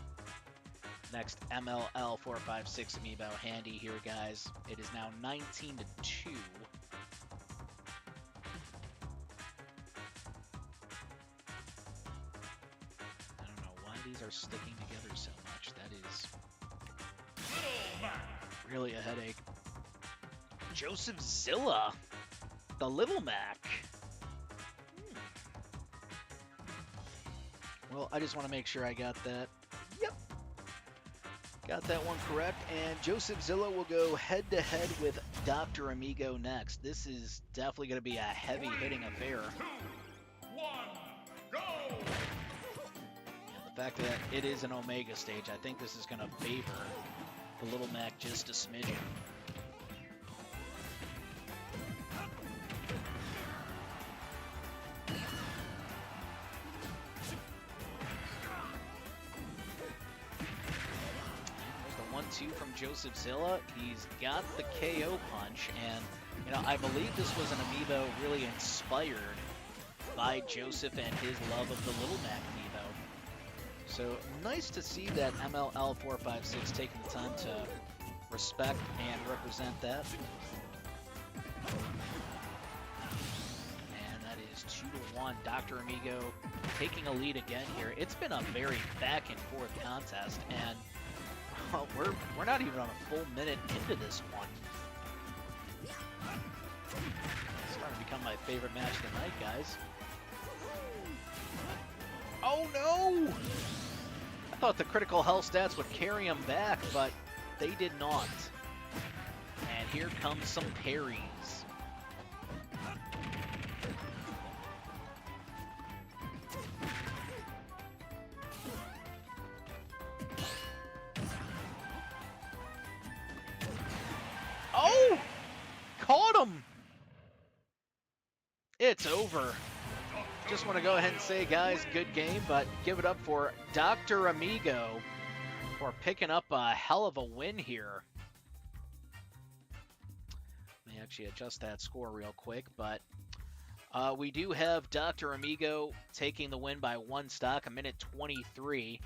next MLL456 amiibo handy here, guys. It is now 19-2. I don't know why these are sticking together so much. That is really a headache. Joseph Zilla, the Little Mac. Well, I just want to make sure I got that. Yep. Got that one correct. And Joseph Zilla will go head-to-head with Dr. Amiibo next. This is definitely going to be a heavy-hitting affair. 2, 1, go! And the fact that it is an Omega stage, I think this is going to favor the Little Mac just a smidgen. There's the 1-2 from Joseph Zilla. He's got the KO punch, and you know, I believe this was an amiibo really inspired by Joseph and his love of the Little Mac amiibo. So nice to see that MLL456 taking the time to respect and represent that. And that is 2-1. Dr. Amiibo taking a lead again here. It's been a very back and forth contest, and well, we're not even on a full minute into this one. It's starting to become my favorite match of the night, guys. Oh no! I thought the critical health stats would carry him back, but they did not. And here comes some parries. Oh! Caught him! It's over. Just want to go ahead and say, guys, good game, but give it up for Dr. Amiibo for picking up a hell of a win here. Let me actually adjust that score real quick, but we do have Dr. Amiibo taking the win by 1 stock, 1:23.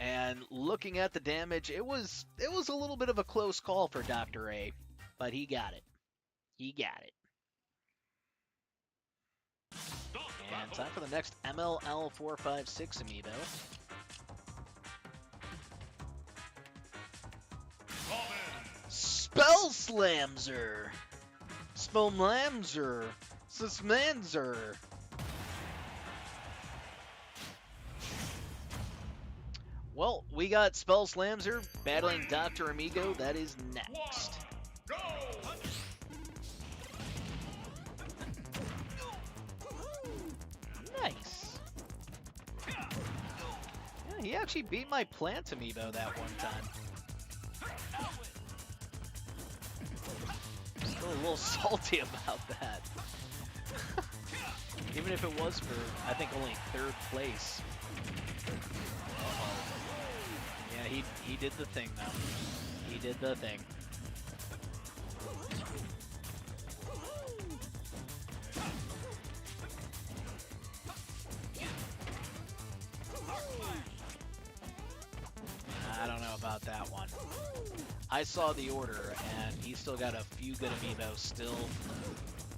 And looking at the damage, it was a little bit of a close call for Dr. A, but he got it. He got it. And time for the next MLL456 amiibo. Spell Slamzer! Spellmlamzer! Sismanzer! Well, we got Spell Slamzer battling Dr. Amiibo. That is next. Go! Nice. Yeah, he actually beat my Plant amiibo that one time. Still a little salty about that. Even if it was for, I think, only 3rd place. Yeah, he did the thing, though. He did the thing. I don't know about that one. I saw the order, and he's still got a few good amiibos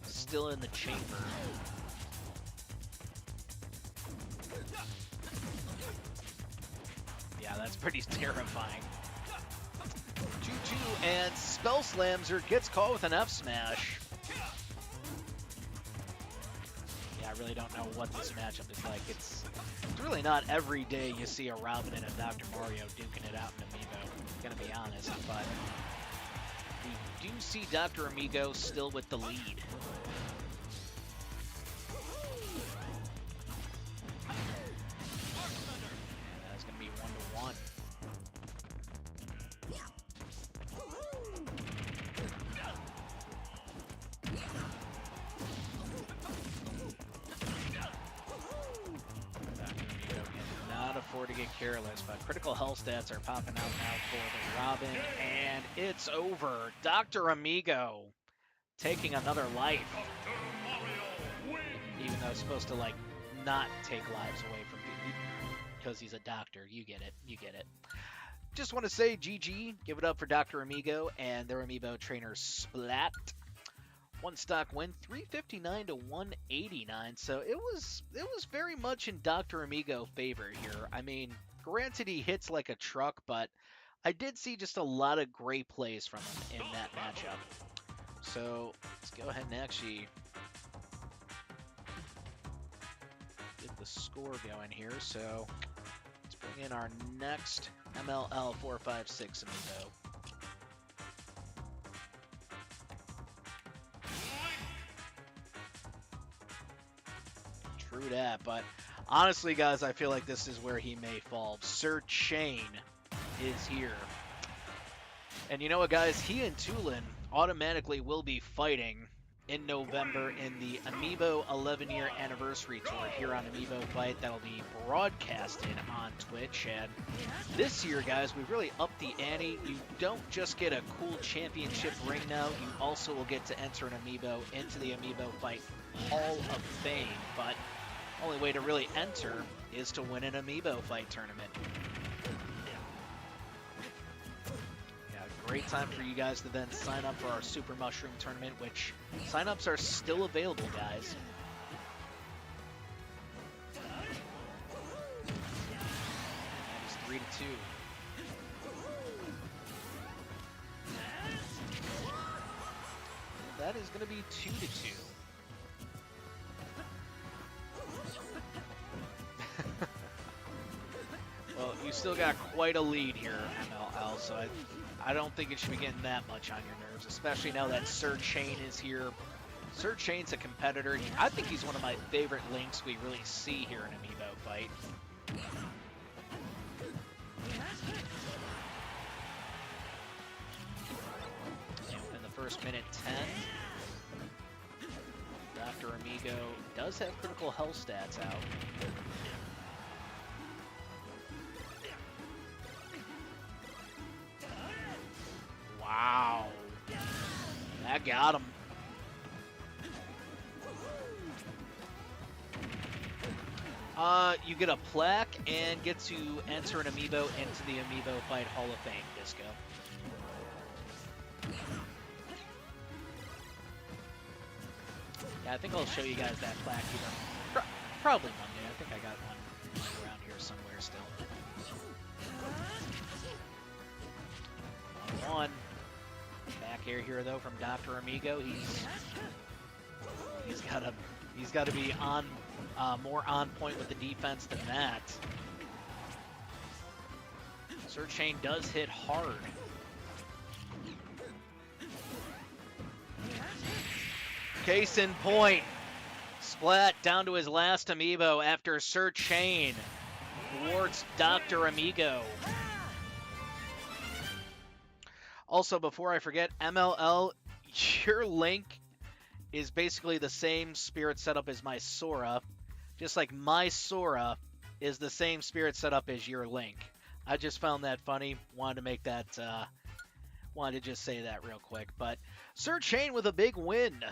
still in the chamber. Yeah, that's pretty terrifying. 2-2, and Spell Slamzer gets caught with an F smash. Yeah, I really don't know what this matchup is like. It's really not every day you see a Robin and a Dr. Mario duking it out in Amiibo, gonna be honest, but we do see Dr. Amiibo still with the lead. And that's gonna be 1-1. To get careless, but critical health stats are popping out now for the Robin, and it's over. Dr. Amiibo taking another life, even though it's supposed to like not take lives away from people. because he's a doctor. You get it. You get it. Just want to say GG, give it up for Dr. Amigo and their amiibo trainer Splat. One stock win, 359 to 189. So it was very much in Dr. Amigo favor here. I mean, granted he hits like a truck, but I did see just a lot of great plays from him in that matchup. So let's go ahead and actually get the score going here. So let's bring in our next MLL456 amiibo. True that, but honestly, guys, I feel like this is where he may fall. Sir Chain is here. And you know what, guys? He and Tulin automatically will be fighting in November in the Amiibo 11-year anniversary tour here on Amiibo Fight. That'll be broadcasted on Twitch. And this year, guys, we've really upped the ante. You don't just get a cool championship ring now. You also will get to enter an Amiibo into the Amiibo Fight Hall of Fame. But only way to really enter is to win an Amiibo Fight tournament. Yeah, great time for you guys to then sign up for our Super Mushroom tournament, which signups are still available, guys. That is 3-2. That is going to be 2-2. Well, you still got quite a lead here, MLL, so I don't think it should be getting that much on your nerves, especially now that Sir Chain is here. Sir Chain's a competitor. I think he's one of my favorite links we really see here in Amiibo Fight. In the first minute 10, Dr. Amigo does have critical health stats out. Wow. That got him. You get a plaque and get to enter an amiibo into the Amiibo Fight Hall of Fame, Disco. Yeah, I think I'll show you guys that plaque either. Probably Monday. I think I got one around here somewhere still. 1-1. Back air here though from Dr. Amigo. He's got to be on more on point with the defense than that. Sir Chain does hit hard. Case in point, Splat down to his last amiibo after Sir Chain thwarts Dr. Amigo. Also, before I forget, MLL, your link is basically the same spirit setup as my Sora. Just like my Sora is the same spirit setup as your link. I just found that funny. Wanted to make that, wanted to just say that real quick. But Sir Chain with a big win.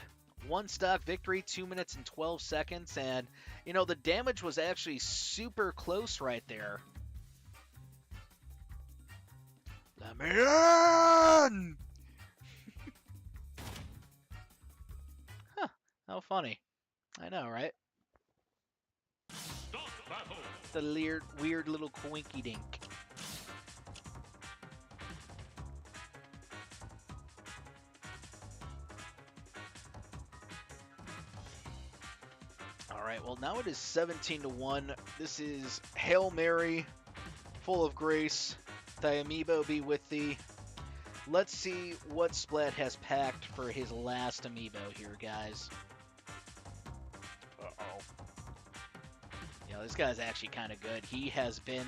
One stock victory, 2 minutes and 12 seconds. And, you know, the damage was actually super close right there. Let me in! Huh, how funny. I know, right? The weird little quinky dink. Alright, well now it is 17-1. This is Hail Mary, full of grace. Thy amiibo be with thee. Let's see what Splat has packed for his last amiibo here, guys. Uh-oh. Yeah, this guy's actually kind of good. He has been,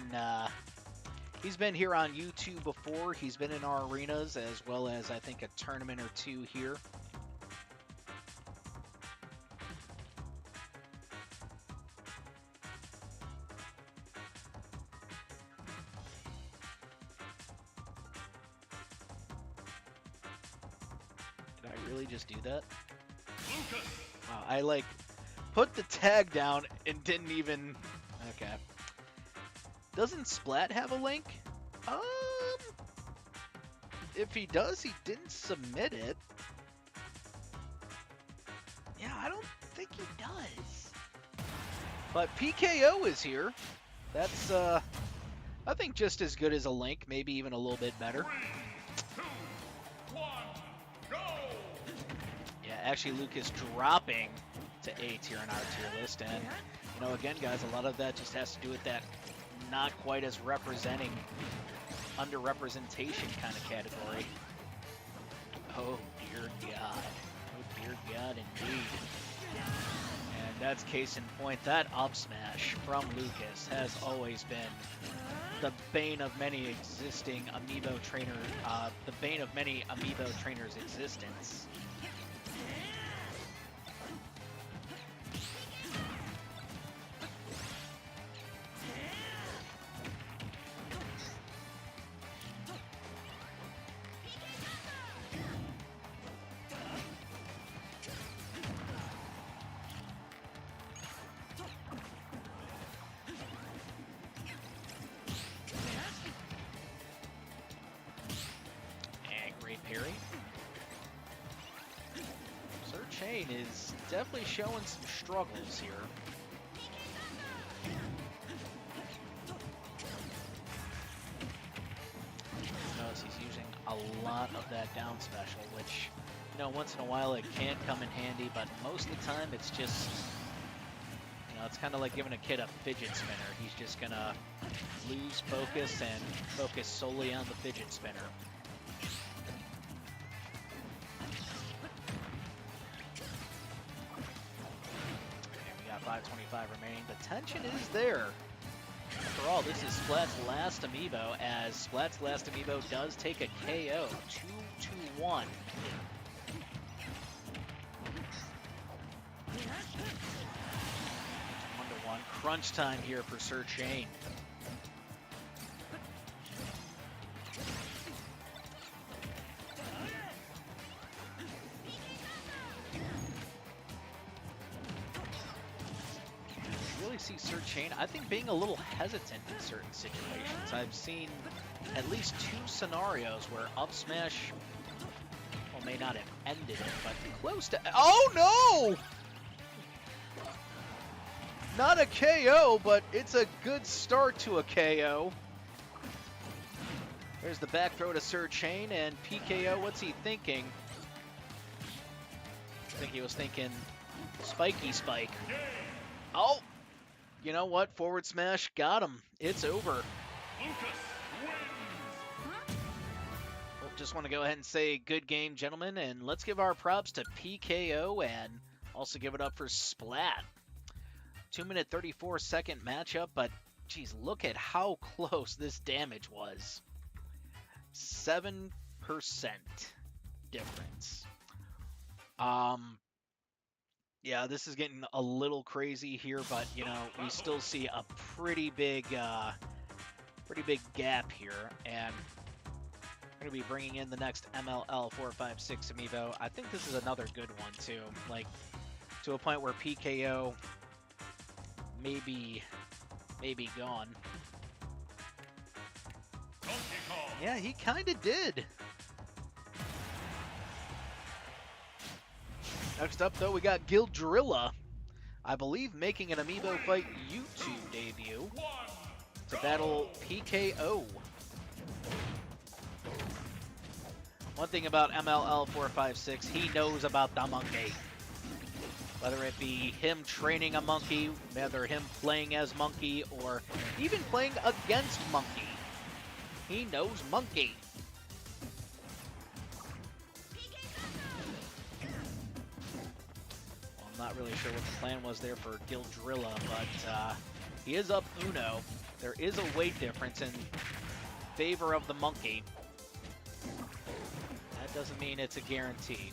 he's been here on YouTube before. He's been in our arenas, as well as, I think, a tournament or two here. Just do that? Wow, I like put the tag down and didn't even... Okay. Doesn't Splat have a link? Um, if he does, he didn't submit it. Yeah, I don't think he does. But PKO is here. That's, I think just as good as a link, maybe even a little bit better. 3, 2, 1, go! Yeah, actually, Lucas dropping to 8 here on our tier list. And, you know, again, guys, a lot of that just has to do with that not quite as representing, underrepresentation kind of category. Oh, dear God. Oh, dear God, indeed. And that's case in point. That up smash from Lucas has always been the bane of many existing amiibo trainer, the bane of many amiibo trainers' existence. Parry. Sir Chain is definitely showing some struggles here. Notice he's using a lot of that down special, which, you know, once in a while it can come in handy, but most of the time it's just, you know, it's kind of like giving a kid a fidget spinner. He's just gonna lose focus and focus solely on the fidget spinner. And we got 525 remaining. The tension is there. After all, this is Splat's last amiibo, as Splat's last amiibo does take a KO. 2-1. Crunch time here for Sir Chain. Really see Sir Chain, I think, being a little hesitant in certain situations. I've seen at least 2 scenarios where up smash, well, may not have ended it, but close to. Oh no! Not a KO, but it's a good start to a KO. There's the back throw to Sir Chain, and PKO, what's he thinking? I think he was thinking spiky spike. Oh! You know what? Forward smash got him. It's over. Well, just want to go ahead and say good game, gentlemen, and let's give our props to PKO and also give it up for Splat. 2-minute 34-second matchup, but geez, look at how close this damage was. 7% difference. Yeah, this is getting a little crazy here, but you know, we still see a pretty big gap here, and we're gonna be bringing in the next MLL456 amiibo. I think this is another good one too, like to a point where PKO maybe gone. Yeah, he kind of did. Next up, though, we got Gildrilla, I believe making an Amiibo Fight YouTube debut to battle PKO. One thing about MLL456, he knows about the monkey. Whether it be him training a monkey, whether him playing as monkey, or even playing against monkey. He knows monkey. Well, I'm not really sure what the plan was there for Gildrilla, but he is up Uno. There is a weight difference in favor of the monkey. That doesn't mean it's a guarantee.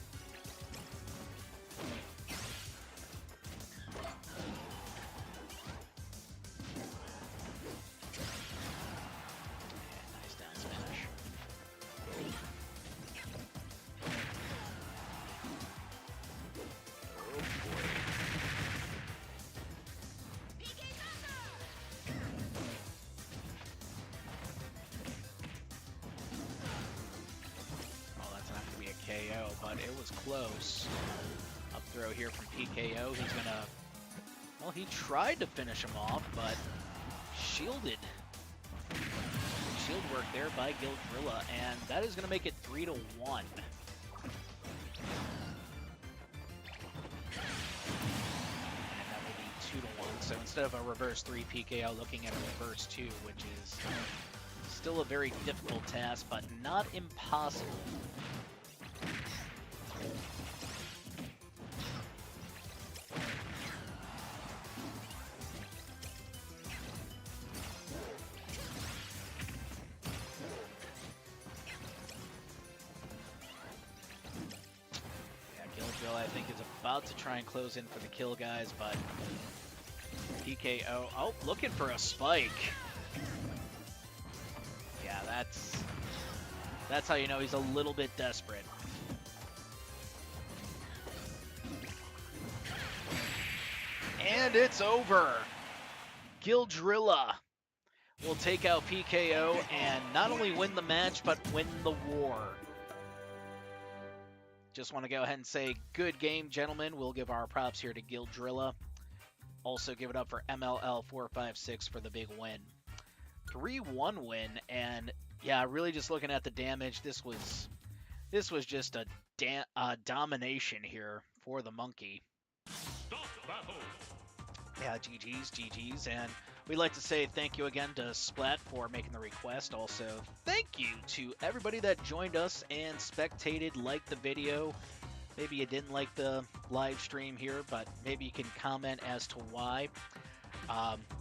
but it was close. Up throw here from PKO. He's gonna... Well, he tried to finish him off, but shielded. Shield work there by Gildrilla, and that is gonna make it 3-1. And that will be 2-1. So instead of a reverse 3 PKO, looking at a reverse 2, which is still a very difficult task, but not impossible. I think is about to try and close in for the kill, guys, but PKO, oh, looking for a spike. Yeah, that's how you know he's a little bit desperate. And it's over. Gildrilla will take out PKO and not only win the match, but win the war. Just want to go ahead and say good game, gentlemen. We'll give our props here to Gildrilla. Also give it up for MLL456 for the big win. 3-1 win, and yeah, really just looking at the damage, this was just a domination here for the monkey. Yeah, GG's, and we'd like to say thank you again to Splat for making the request. Also, thank you to everybody that joined us and spectated, liked the video. Maybe you didn't like the live stream here, but maybe you can comment as to why.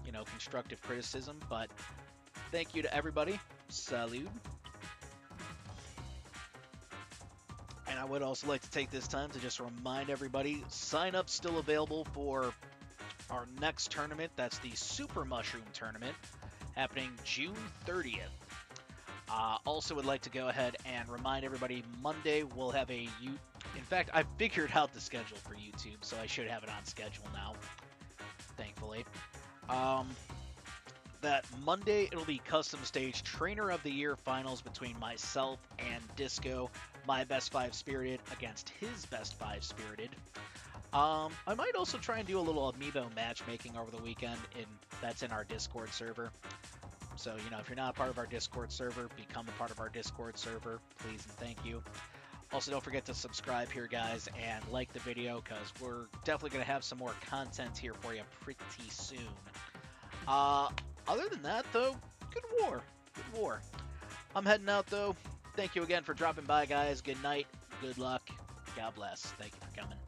You know, constructive criticism, but thank you to everybody. Salud. And I would also like to take this time to just remind everybody, sign up still available for our next tournament. That's the Super Mushroom Tournament, happening June 30th. Also would like to go ahead and remind everybody, Monday we'll have a... In fact, I figured out the schedule for YouTube, so I should have it on schedule now, thankfully. That Monday it'll be Custom Stage Trainer of the Year Finals between myself and Disco. My best 5 Spirited against his best 5 Spirited. I might also try and do a little amiibo matchmaking over the weekend, that's in our Discord server. So, you know, if you're not a part of our Discord server, become a part of our Discord server, please and thank you. Also, don't forget to subscribe here, guys, and like the video, because we're definitely going to have some more content here for you pretty soon. Other than that, though, good war. Good war. I'm heading out, though. Thank you again for dropping by, guys. Good night. Good luck. God bless. Thank you for coming.